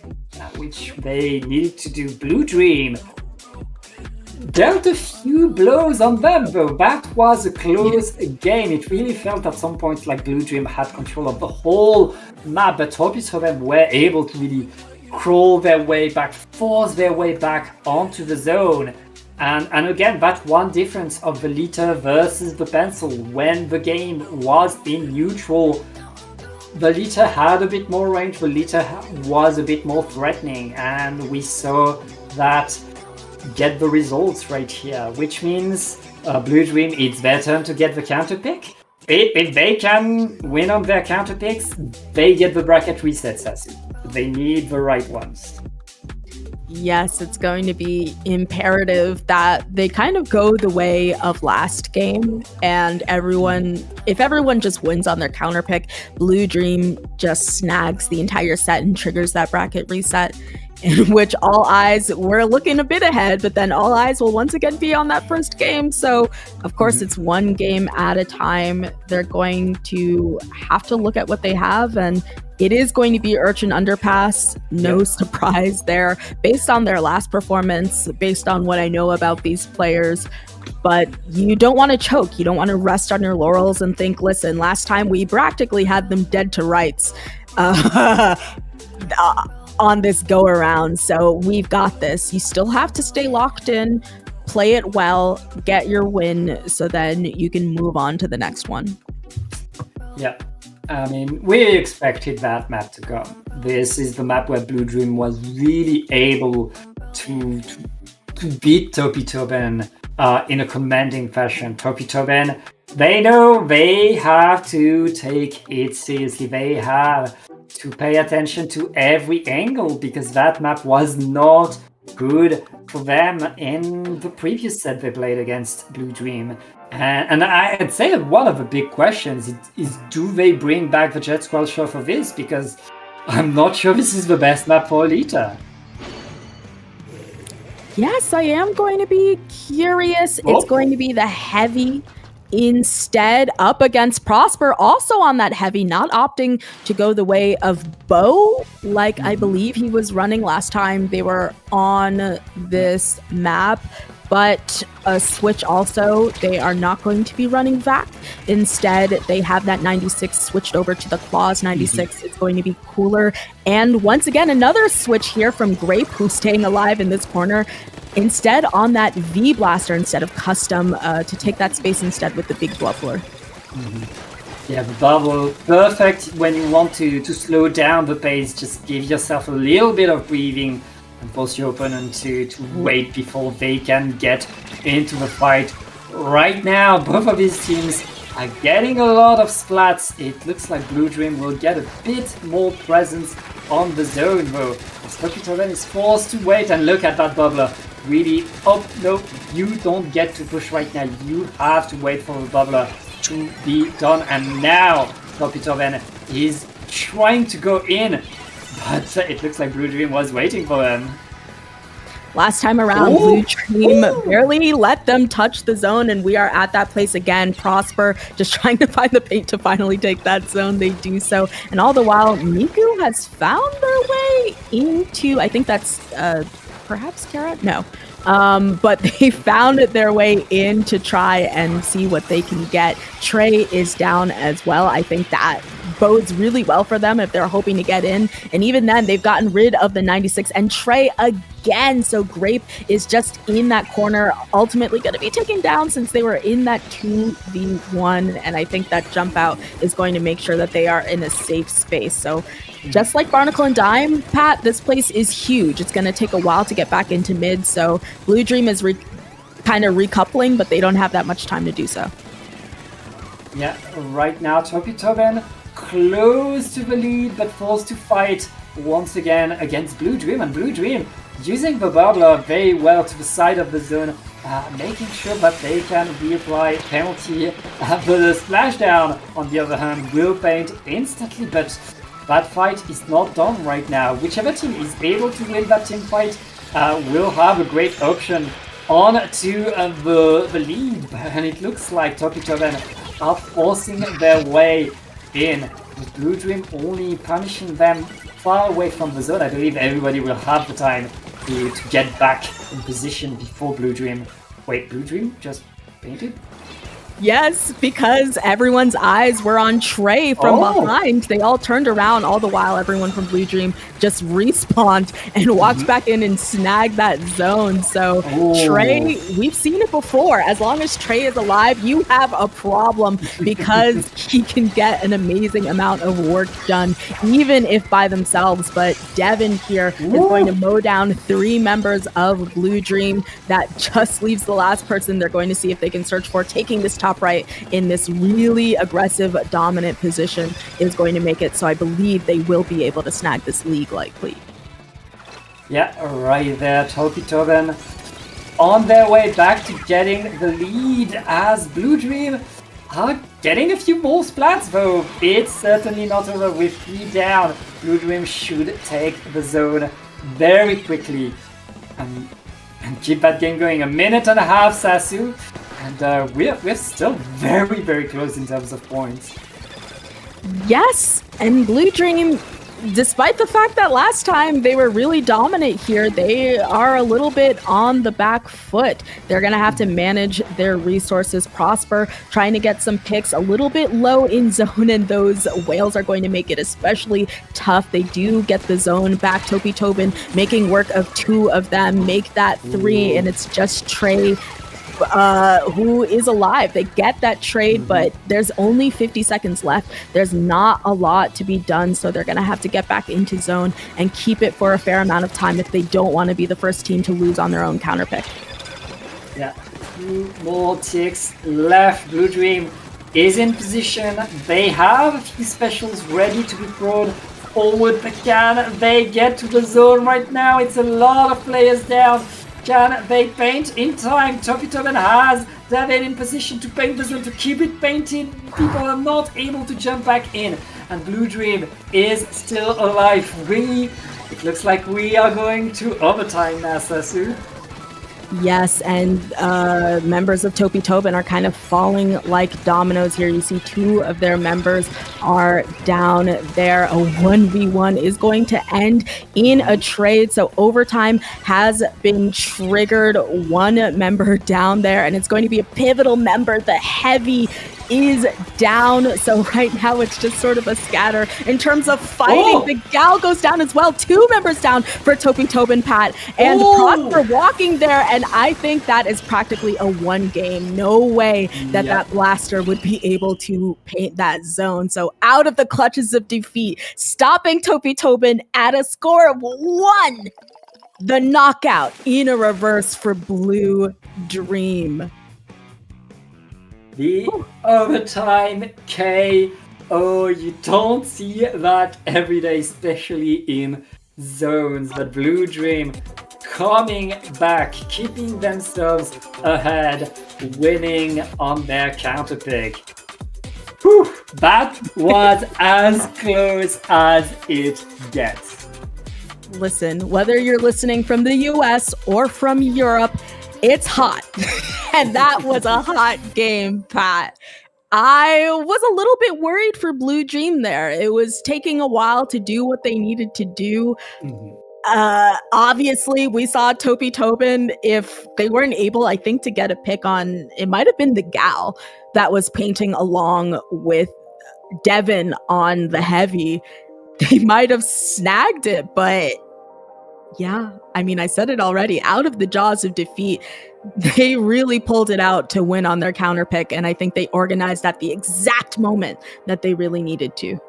which they needed to do. Blue Dream dealt a few blows on them, though. That was a close game. It really felt at some point like Blue Dream had control of the whole map, but Topitoven were able to really crawl their way back, force their way back onto the zone. And again, that one difference of the liter versus the pencil. When the game was in neutral, the liter had a bit more range, the liter was a bit more threatening, and we saw that get the results right here, which means Blue Dream, it's their turn to get the counter pick. If they can win on their counter picks, they get the bracket reset, Sassy. They need the right ones. Yes, it's going to be imperative that they kind of go the way of last game, and if everyone just wins on their counter pick, Blue Dream just snags the entire set and triggers that bracket reset, in which all eyes were looking a bit ahead, but then all eyes will once again be on that first game. So of course it's one game at a time. They're going to have to look at what they have, and it is going to be Urchin Underpass. No surprise there, based on their last performance, based on what I know about these players. But you don't want to choke. You don't want to rest on your laurels and think, listen, last time we practically had them dead to rights on this go around. So we've got this. You still have to stay locked in, play it well, get your win, so then you can move on to the next one. Yeah. I mean, we expected that map to come. This is the map where Blue Dream was really able to beat Topitoven in a commanding fashion. Topitoven, they know they have to take it seriously. They have to pay attention to every angle because that map was not good for them in the previous set they played against Blue Dream. And I'd say that one of the big questions is do they bring back the Jet Squelcher for this? Because I'm not sure this is the best map for Alita. Yes, I am going to be curious. It's going to be the heavy instead up against Prosper, also on that heavy, not opting to go the way of Bo, like I believe he was running last time they were on this map. But a switch also, they are not going to be running VAC. Instead, they have that 96 switched over to the Claws 96. It's going to be cooler. And once again, another switch here from Grape, who's staying alive in this corner. Instead, on that V Blaster instead of Custom to take that space instead with the big bubbler. Yeah, the bubble, perfect when you want to slow down the pace. Just give yourself a little bit of breathing and force your opponent to wait before they can get into the fight. Right now, both of these teams are getting a lot of splats. It looks like Blue Dream will get a bit more presence on the zone though. As Tokitoven is forced to wait and look at that bubbler. Really, oh no, you don't get to push right now. You have to wait for the bubbler to be done. And now Tokitoven is trying to go in. But it looks like Blue Dream was waiting for them. Last time around, Blue Dream barely let them touch the zone, and we are at that place again. Prosper just trying to find the paint to finally take that zone. They do so. And all the while, Miku has found their way into, I think that's perhaps Kara? No. But they found their way in to try and see what they can get. Trey is down as well. I think that bodes really well for them if they're hoping to get in. And even then, they've gotten rid of the 96 and Trey again. So Grape is just in that corner, ultimately going to be taken down since they were in that 2v1. And I think that jump out is going to make sure that they are in a safe space. So just like Barnacle and Dime, Pat, this place is huge. It's going to take a while to get back into mid. So Blue Dream is kind of recoupling, but they don't have that much time to do so. Yeah, right now Tokitoven close to the lead, but forced to fight once again against Blue Dream. And Blue Dream using the bubbler very well to the side of the zone, making sure that they can reapply penalty. The splashdown, on the other hand, will paint instantly, but that fight is not done right now. Whichever team is able to win that team fight will have a great option on to the lead. And it looks like Tokitoven are forcing their way in, with Blue Dream only punishing them far away from the zone. I believe everybody will have the time to get back in position before Blue Dream. Wait, Blue Dream just painted? Yes, because everyone's eyes were on Trey from behind. They all turned around, all the while everyone from Blue Dream just respawned and walked back in and snagged that zone. So Trey, we've seen it before. As long as Trey is alive, you have a problem because he can get an amazing amount of work done, even if by themselves. But Devin here is going to mow down 3 members of Blue Dream. That just leaves the last person they're going to see if they can search for. Taking this top right in this really aggressive, dominant position is going to make it so I believe they will be able to snag this league likely. Yeah, right there, Tokitoven on their way back to getting the lead as Blue Dream are getting a few more splats though. It's certainly not over with 3 down. Blue Dream should take the zone very quickly and keep that game going. 1.5 minutes, Sasu. And we're still very, very close in terms of points. Yes, and Blue Dream, despite the fact that last time they were really dominant here, they are a little bit on the back foot. They're going to have to manage their resources. Prosper trying to get some picks a little bit low in zone, and those whales are going to make it especially tough. They do get the zone back. Tokitoven making work of 2 of them, make that 3, and it's just Trey who is alive. They get that trade, but there's only 50 seconds left. There's not a lot to be done, so they're going to have to get back into zone and keep it for a fair amount of time if they don't want to be the first team to lose on their own counter pick. Yeah, 2 more ticks left. Blue Dream is in position. They have a few specials ready to be thrown forward, but can they get to the zone right now? It's a lot of players down. Can they paint in time? Topi-Toben has Devin in position to paint the zone, to keep it painted. People are not able to jump back in. And Blue Dream is still alive. It looks like we are going to overtime now, Sasu. Yes, and members of Topi-Toben are kind of falling like dominoes here. You see two of their members are down there. A 1v1 is going to end in a trade. So overtime has been triggered. One member down there, and it's going to be a pivotal member. The Heavy is down. So right now it's just sort of a scatter in terms of fighting. The Gal goes down as well. Two members down for Topi-Toben, Pat. And Prosper walking there. And I think that is practically a one game. No way that that blaster would be able to paint that zone. So out of the clutches of defeat, stopping Topi-Toben at a score of 1. The knockout in a reverse for Blue Dream. The overtime KO. You don't see that every day, especially in zones. But Blue Dream coming back, keeping themselves ahead, winning on their counterpick. Whew, that was as close as it gets. Listen, whether you're listening from the US or from Europe, it's hot. And that was a hot game, Pat. I was a little bit worried for Blue Dream there. It was taking a while to do what they needed to do. Obviously, we saw Topi-Toben, if they weren't able, I think, to get a pick on, it might have been the Gal that was painting along with Devin on the Heavy. They might have snagged it, but yeah, I mean, I said it already, out of the jaws of defeat, they really pulled it out to win on their counter pick, and I think they organized at the exact moment that they really needed to.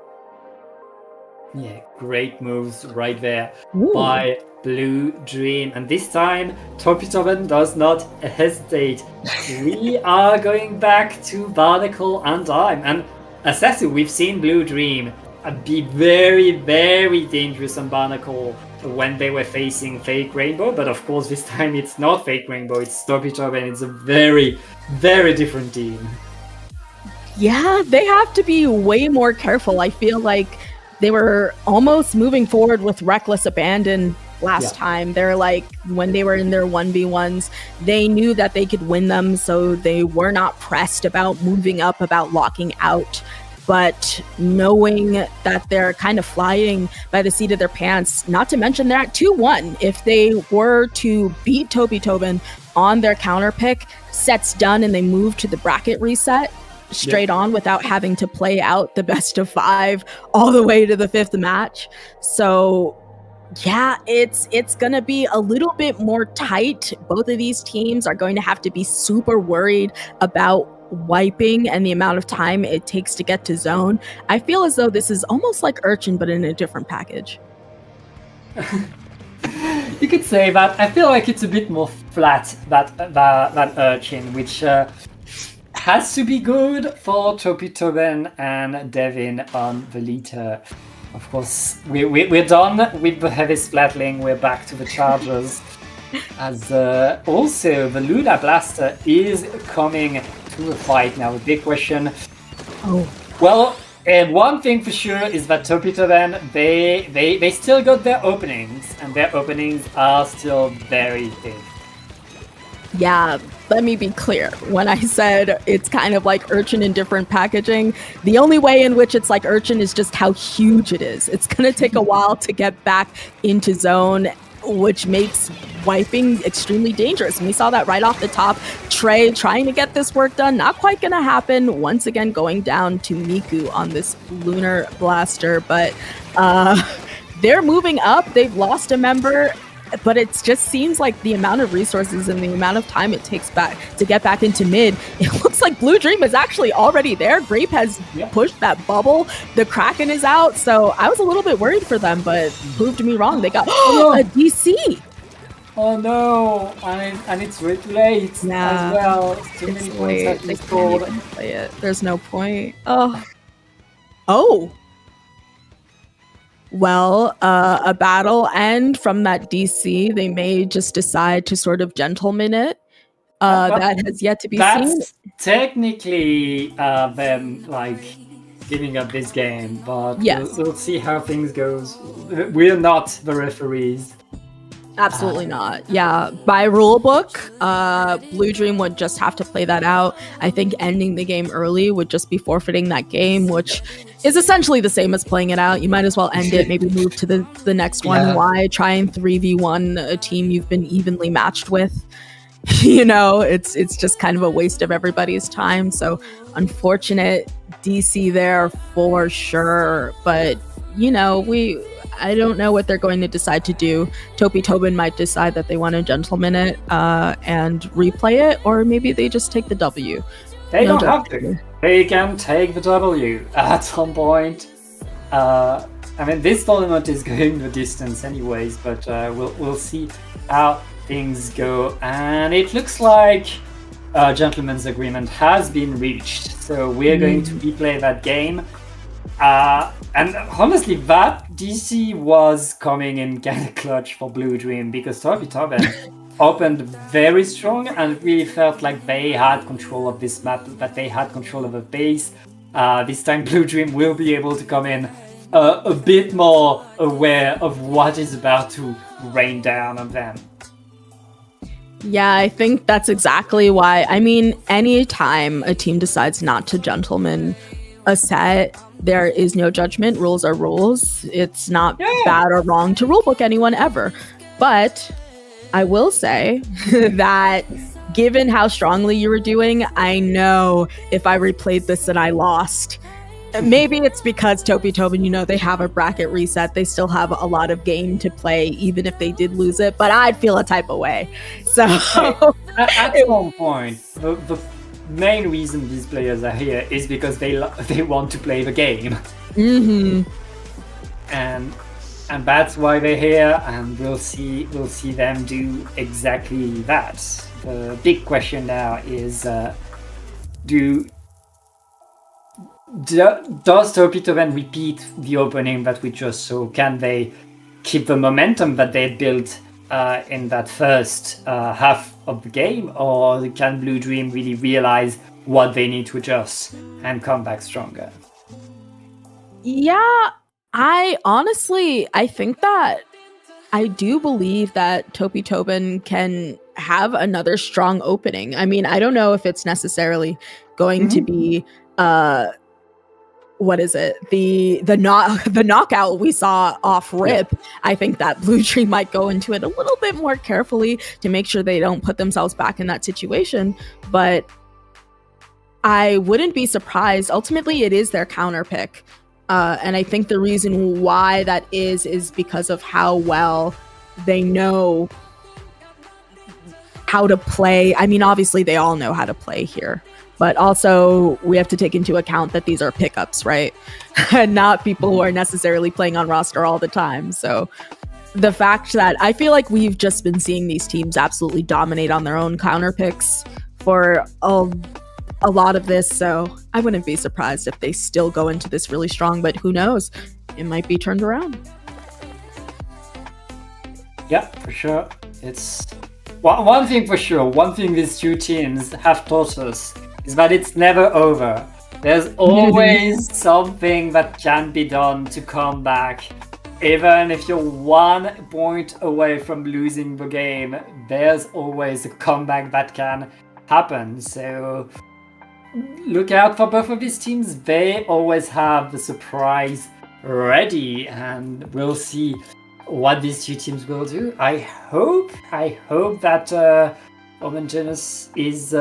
Yeah, great moves right there by Blue Dream. And this time, Topi-Toben does not hesitate. We are going back to Barnacle and Dime. And Assassin, we've seen Blue Dream be very, very dangerous on Barnacle when they were facing Fake Rainbow. But of course, this time it's not Fake Rainbow, it's Topi-Toben. It's a very, very different team. Yeah, they have to be way more careful. I feel like they were almost moving forward with reckless abandon last time. They're like, when they were in their 1v1s, they knew that they could win them, so they were not pressed about moving up, about locking out. But knowing that they're kind of flying by the seat of their pants, not to mention they're at 2-1. If they were to beat Topi-Toben on their counter pick, set's done and they move to the bracket reset straight on without having to play out the best of 5 all the way to the 5th match. So yeah, it's gonna be a little bit more tight. Both of these teams are going to have to be super worried about wiping and the amount of time it takes to get to zone. I feel as though this is almost like Urchin, but in a different package. You could say that. I feel like it's a bit more flat than Urchin, which has to be good for Topi-Toben and Devin on the leader. Of course, we're done with the heavy splatling. We're back to the Chargers. As also the Luna Blaster is coming to the fight now. The big question. Well, one thing for sure is that Topi-Toben, they still got their openings, and their openings are still very big. Yeah, let me be clear. When I said it's kind of like Urchin in different packaging, the only way in which it's like Urchin is just how huge it is. It's going to take a while to get back into zone, which makes wiping extremely dangerous. And we saw that right off the top. Trey trying to get this work done, not quite going to happen. Once again, going down to Miku on this Lunar Blaster. But they're moving up. They've lost a member. But it just seems like the amount of resources and the amount of time it takes back to get back into mid, it looks like Blue Dream is actually already there. Grape has pushed that bubble. The Kraken is out. So I was a little bit worried for them, but proved me wrong. They got a DC. Oh no, and it's way too late as well. Too many points have been scored. Play it. There's no point. Oh. a battle, and from that DC, they may just decide to sort of gentleman it. But That has yet to be seen. that's technically them like giving up this game, but Yes. we'll see how things goes. We're not the referees. Absolutely not. Yeah, by rule book, Blue Dream would just have to play that out. I think ending the game early would just be forfeiting that game, which is essentially the same as playing it out. You might as well end it, maybe move to the next one. Yeah. Why try and 3v1 a team you've been evenly matched with? You know, it's just kind of a waste of everybody's time. So unfortunate DC there for sure. But you know, I don't know what they're going to decide to do. Topi Tobin might decide that they want to gentleman it and replay it, or maybe they just take the W. They No don't have to. They can take the W at some point. I mean, this tournament is going the distance anyways, but we'll see how things go. And it looks like a gentleman's agreement has been reached. So we're going to replay that game. And honestly, that DC was coming in kind of clutch for Blue Dream because Topi Tobin opened very strong and really felt like they had control of this map, that they had control of the pace. This time Blue Dream will be able to come in a bit more aware of what is about to rain down on them. Yeah, I think that's exactly why. I mean, anytime a team decides not to gentleman a set, there is no judgment. Rules are rules. It's not bad or wrong to rulebook anyone ever. But I will say that given how strongly you were doing, I know if I replayed this and I lost, maybe it's because Topi Tobin, you know, they have a bracket reset. They still have a lot of game to play, even if they did lose it. But I'd feel a type of way. So at one point, the main reason these players are here is because they want to play the game. Mm-hmm. And that's why they're here, and we'll see them do exactly that. The big question now is does Topi Tobin repeat the opening that we just saw? Can they keep the momentum that they built in that first half of the game, or can Blue Dream really realize what they need to adjust and come back stronger? Yeah, I think that I do believe that Topi Tobin can have another strong opening. I mean, I don't know if it's necessarily going to be what is it? The knockout we saw off rip. Yeah. I think that Blue Dream might go into it a little bit more carefully to make sure they don't put themselves back in that situation. But I wouldn't be surprised. Ultimately, it is their counter pick. And I think the reason why that is because of how well they know how to play. I mean, obviously, they all know how to play here. But also, we have to take into account that these are pickups, right? And not people who are necessarily playing on roster all the time. So the fact that I feel like we've just been seeing these teams absolutely dominate on their own counter picks for a lot of this. So I wouldn't be surprised if they still go into this really strong. But who knows? It might be turned around. Yeah, for sure. It's one thing for sure. One thing these two teams have taught us is that it's never over. There's always something that can be done to come back. Even if you're 1 point away from losing the game, there's always a comeback that can happen. So look out for both of these teams. They always have the surprise ready, and we'll see what these two teams will do. I hope that Homengenesis is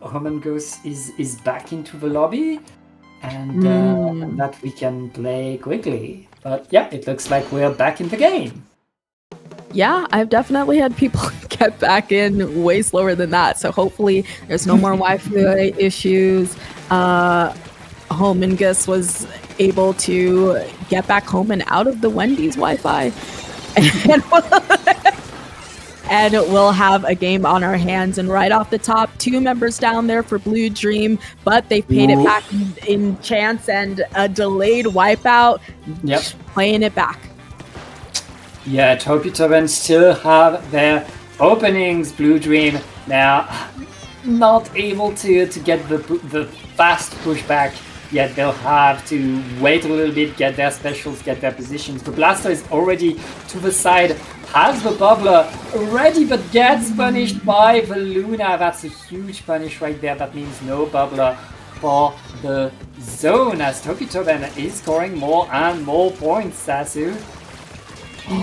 Homengos is back into the lobby, and that we can play quickly. But yeah, it looks like we're back in the game. Yeah, I've definitely had people get back in way slower than that. So hopefully there's no more Wi-Fi issues. Homengus was able to get back home and out of the Wendy's Wi-Fi. and we'll have a game on our hands. And right off the top, 2 members down there for Blue Dream, but they've paid it back in chance and a delayed wipeout. Yep. Playing it back. Yeah, Topi still have their openings. Blue Dream now not able to get the fast pushback yet. They'll have to wait a little bit, get their specials, get their positions. The Blaster is already to the side, has the Bubbler ready, but gets punished by the Luna. That's a huge punish right there. That means no Bubbler for the zone, as Topi is scoring more and more points, Sasu.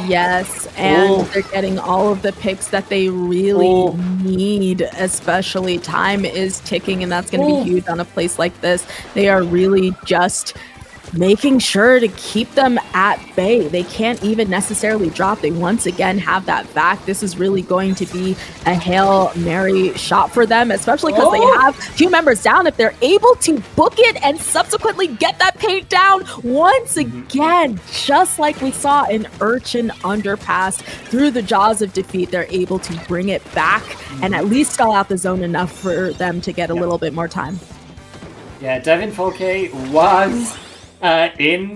Yes, and they're getting all of the picks that they really need, especially time is ticking, and that's going to be huge on a place like this. They are really just making sure to keep them at bay. They can't even necessarily drop. They once again have that back. This is really going to be a Hail Mary shot for them, especially because they have 2 members down. If they're able to book it and subsequently get that paint down once again, just like we saw in Urchin Underpass, through the jaws of defeat, they're able to bring it back and at least stall out the zone enough for them to get a little bit more time. Yeah, Devin Folke was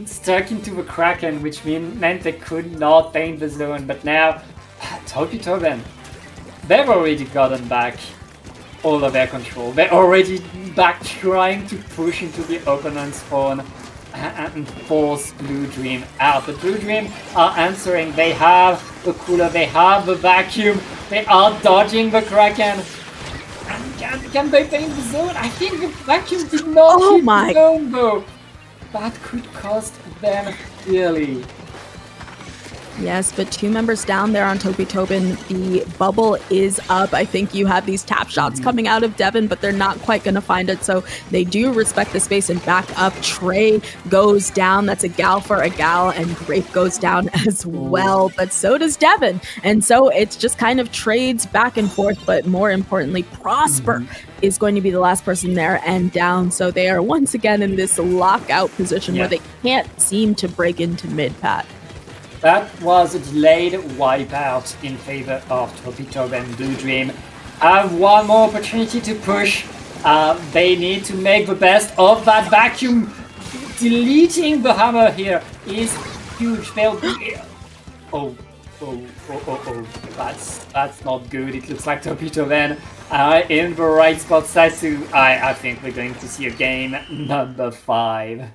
stuck into the Kraken, which meant they could not paint the zone. But now, Topi, they've already gotten back all of their control. They're already back trying to push into the opponent's spawn and force Blue Dream out. But Blue Dream are answering. They have the cooler, they have the vacuum, they are dodging the Kraken. And can they paint the zone? I think the vacuum did not hit the zone though. That could cost them dearly. Yes, but 2 members down there on Topi. The bubble is up. I think you have these tap shots coming out of Devin, but they're not quite going to find it. So they do respect the space and back up. Trey goes down. That's a gal for a gal, and Grape goes down as well. But so does Devin. And so it's just kind of trades back and forth, but more importantly, Prosper is going to be the last person there and down. So they are once again in this lockout position where they can't seem to break into mid-pat. That was a delayed wipeout in favor of Topi and Blue Dream. Have one more opportunity to push. They need to make the best of that vacuum. Deleting the hammer here is huge. They'll be... That's not good. It looks like Topi in the right spot. Sasu, I think we're going to see a game number 5.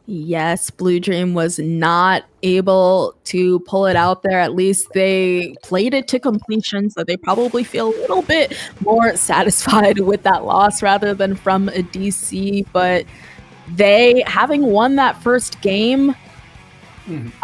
Yes, Blue Dream was not able to pull it out there. At least they played it to completion, so they probably feel a little bit more satisfied with that loss rather than from a DC. But they, having won that first game,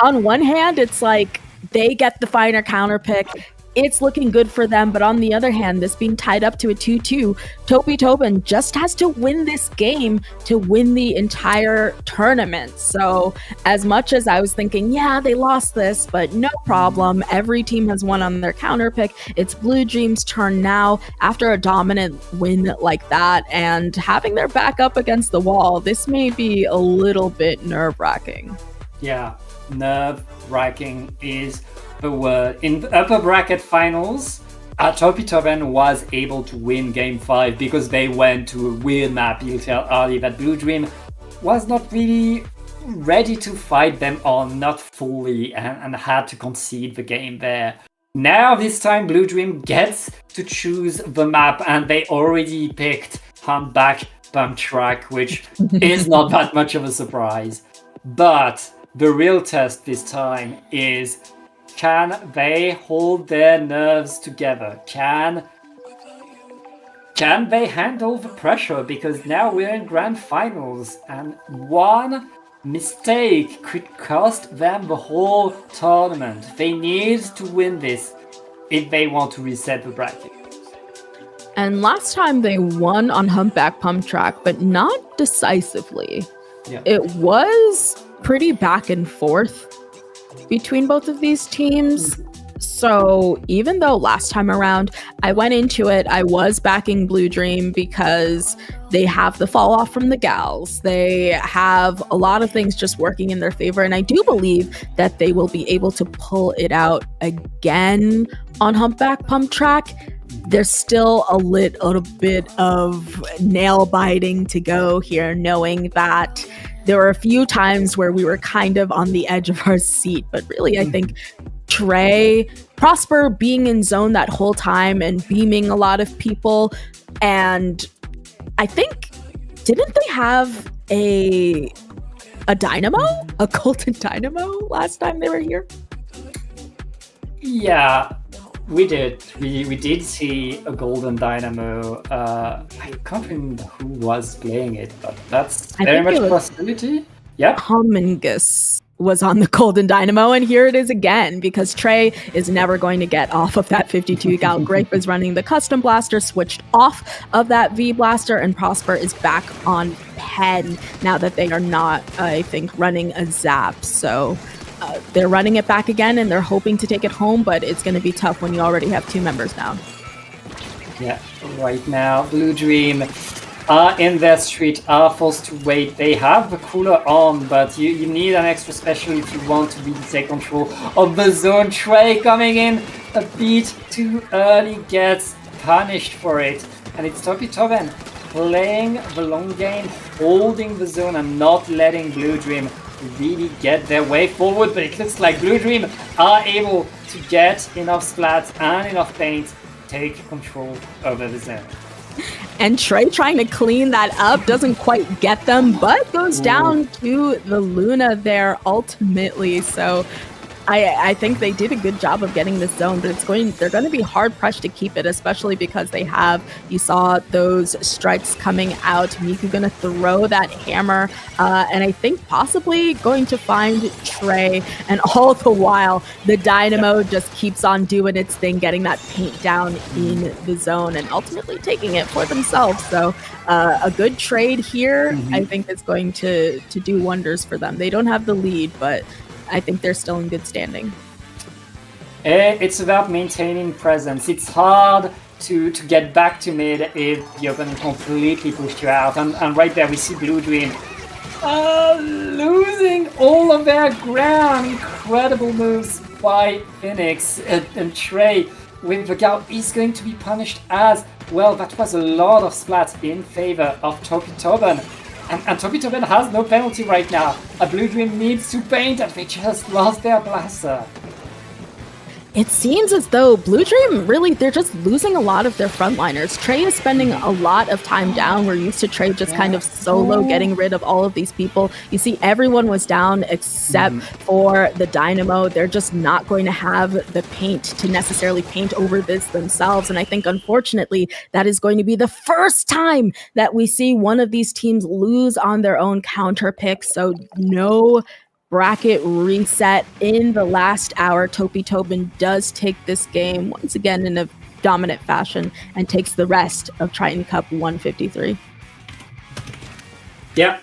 on one hand, it's like they get the finer counter pick. It's looking good for them, but on the other hand, this being tied up to a 2-2, Topi just has to win this game to win the entire tournament. So as much as I was thinking, yeah, they lost this, but no problem. Every team has won on their counter pick. It's Blue Dream's turn now after a dominant win like that and having their back up against the wall. This may be a little bit nerve-wracking. Yeah, nerve-wracking is the word. In the upper bracket finals, Topi was able to win game 5 because they went to a weird map. You'll tell Ali that Blue Dream was not really ready to fight them on, not fully, and had to concede the game there. Now this time Blue Dream gets to choose the map, and they already picked Humpback Pump Track, which is not that much of a surprise. But the real test this time is, can they hold their nerves together? Can they handle the pressure? Because now we're in grand finals, and one mistake could cost them the whole tournament. They need to win this if they want to reset the bracket. And last time they won on Humpback Pump Track, but not decisively. Yeah. It was pretty back and forth between both of these teams. So even though last time around I went into it, I was backing Blue Dream because they have the fall off from the gals. They have a lot of things just working in their favor. And I do believe that they will be able to pull it out again on Humpback Pump Track. There's still a little bit of nail biting to go here, knowing that there were a few times where we were kind of on the edge of our seat. But really, I think Trey, Prosper being in zone that whole time and beaming a lot of people. And I think, didn't they have a dynamo? A golden dynamo last time they were here? Yeah, we did. We did see a golden dynamo. I can't remember who was playing it, but that's very much a possibility. Yeah. Hummingus was on the golden dynamo, and here it is again, because Trey is never going to get off of that 52 gal. Grape is running the custom blaster, switched off of that V blaster, and Prosper is back on pen now that they are not, I think, running a zap. So they're running it back again, and they're hoping to take it home, but it's going to be tough when you already have 2 members down. Yeah, right now, Blue Dream are in their street, are forced to wait. They have the cooler on, but you need an extra special if you want to really take control of the zone. Trey coming in a bit too early, gets punished for it. And it's Topi-Toben playing the long game, holding the zone and not letting Blue Dream really get their way forward. But it looks like Blue Dream are able to get enough splats and enough paint, take control over the zone. And Trey trying to clean that up doesn't quite get them, but goes down to the Luna there ultimately. So I think they did a good job of getting this zone, but they're going to be hard pressed to keep it, especially because you saw those strikes coming out. Miku going to throw that hammer, and I think possibly going to find Trey. And all the while, the Dynamo just keeps on doing its thing, getting that paint down in the zone and ultimately taking it for themselves. So a good trade here, I think, is going to do wonders for them. They don't have the lead, but I think they're still in good standing. It's about maintaining presence. It's hard to get back to mid if the opponent completely pushed you out. And right there we see Blue Dream losing all of their ground. Incredible moves by Phoenix. And Trey with the Gal is going to be punished as well. That was a lot of splats in favor of Topi-Toben. And Topi-Toben has no penalty right now. A Blue Dream needs to paint and they just lost their blaster. It seems as though Blue Dream, really, they're just losing a lot of their frontliners. Trey is spending a lot of time down. We're used to Trey just kind of solo getting rid of all of these people. You see, everyone was down except for the Dynamo. They're just not going to have the paint to necessarily paint over this themselves. And I think, unfortunately, that is going to be the first time that we see one of these teams lose on their own counter pick. So no bracket reset in the last hour. Topi-Toben does take this game once again in a dominant fashion and takes the rest of Triton-Cup 153. Yeah,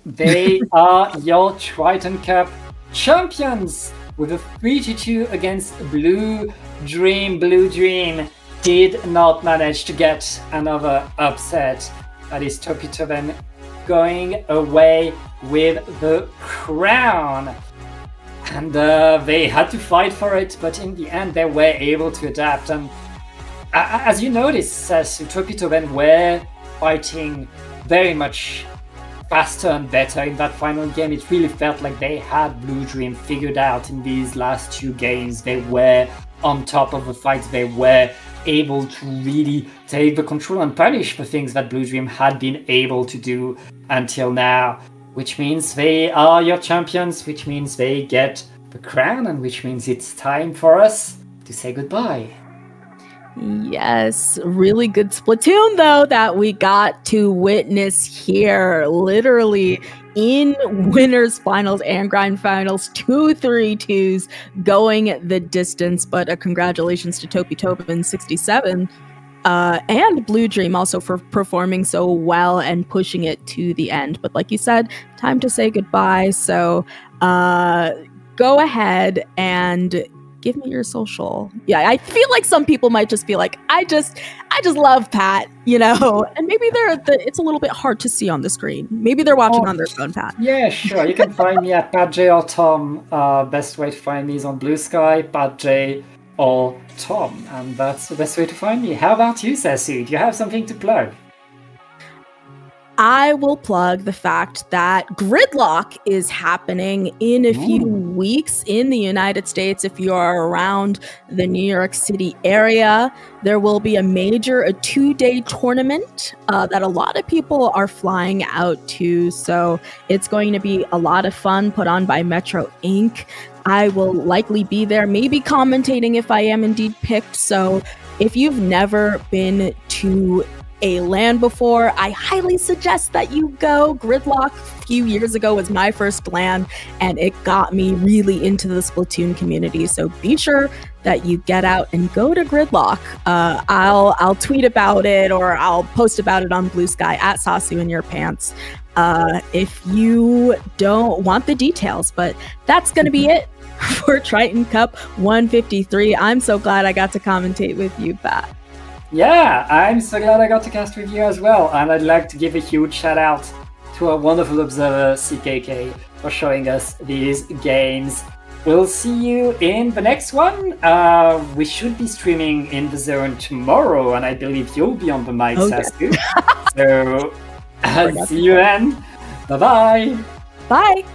they are your Triton-Cup champions with a 3-2 against Blue Dream. Blue Dream did not manage to get another upset. That is Topi-Toben going away with the crown. And they had to fight for it, but in the end they were able to adapt. And as you noticed, Topi-Toben were fighting very much faster and better in that final game. It really felt like they had Blue Dream figured out in these last 2 games. They were on top of the fight. They were able to really take the control and punish the things that Blue Dream had been able to do until now, which means they are your champions, which means they get the crown, and which means it's time for us to say goodbye. Yes, really good Splatoon though that we got to witness here, literally in winners finals and grind finals, 2 3-2s going the distance. But a congratulations to Topi-Toben 67 and Blue Dream also for performing so well and pushing it to the end. But like you said, time to say goodbye. So go ahead and give me your social. Yeah, I feel like some people might just be like, I just love Pat, you know, and maybe it's a little bit hard to see on the screen. Maybe they're watching on their phone, Pat. Yeah, sure. You can find me at Pat J or Tom. Best way to find me is on Blue Sky, Pat J or Tom, and that's the best way to find me. How about you, Sasu? Do you have something to plug? I will plug the fact that Gridlock is happening in a few weeks in the United States. If you are around the New York City area, there will be a 2-day tournament that a lot of people are flying out to. So it's going to be a lot of fun, put on by Metro Inc. I will likely be there, maybe commentating if I am indeed picked. So if you've never been to a LAN before, I highly suggest that you go. Gridlock a few years ago was my first LAN, and it got me really into the Splatoon community. So be sure that you get out and go to Gridlock. I'll tweet about it, or I'll post about it on Blue Sky at Sasu in Your Pants if you don't want the details. But that's going to be it for Triton-Cup 153. I'm so glad I got to commentate with you, Pat. Yeah, I'm so glad I got to cast with you as well, and I'd like to give a huge shout out to our wonderful observer CKK for showing us these games. We'll see you in the next one. We should be streaming in the zone tomorrow, and I believe you'll be on the mic, Sasu. So, see you then. Bye-bye. Bye.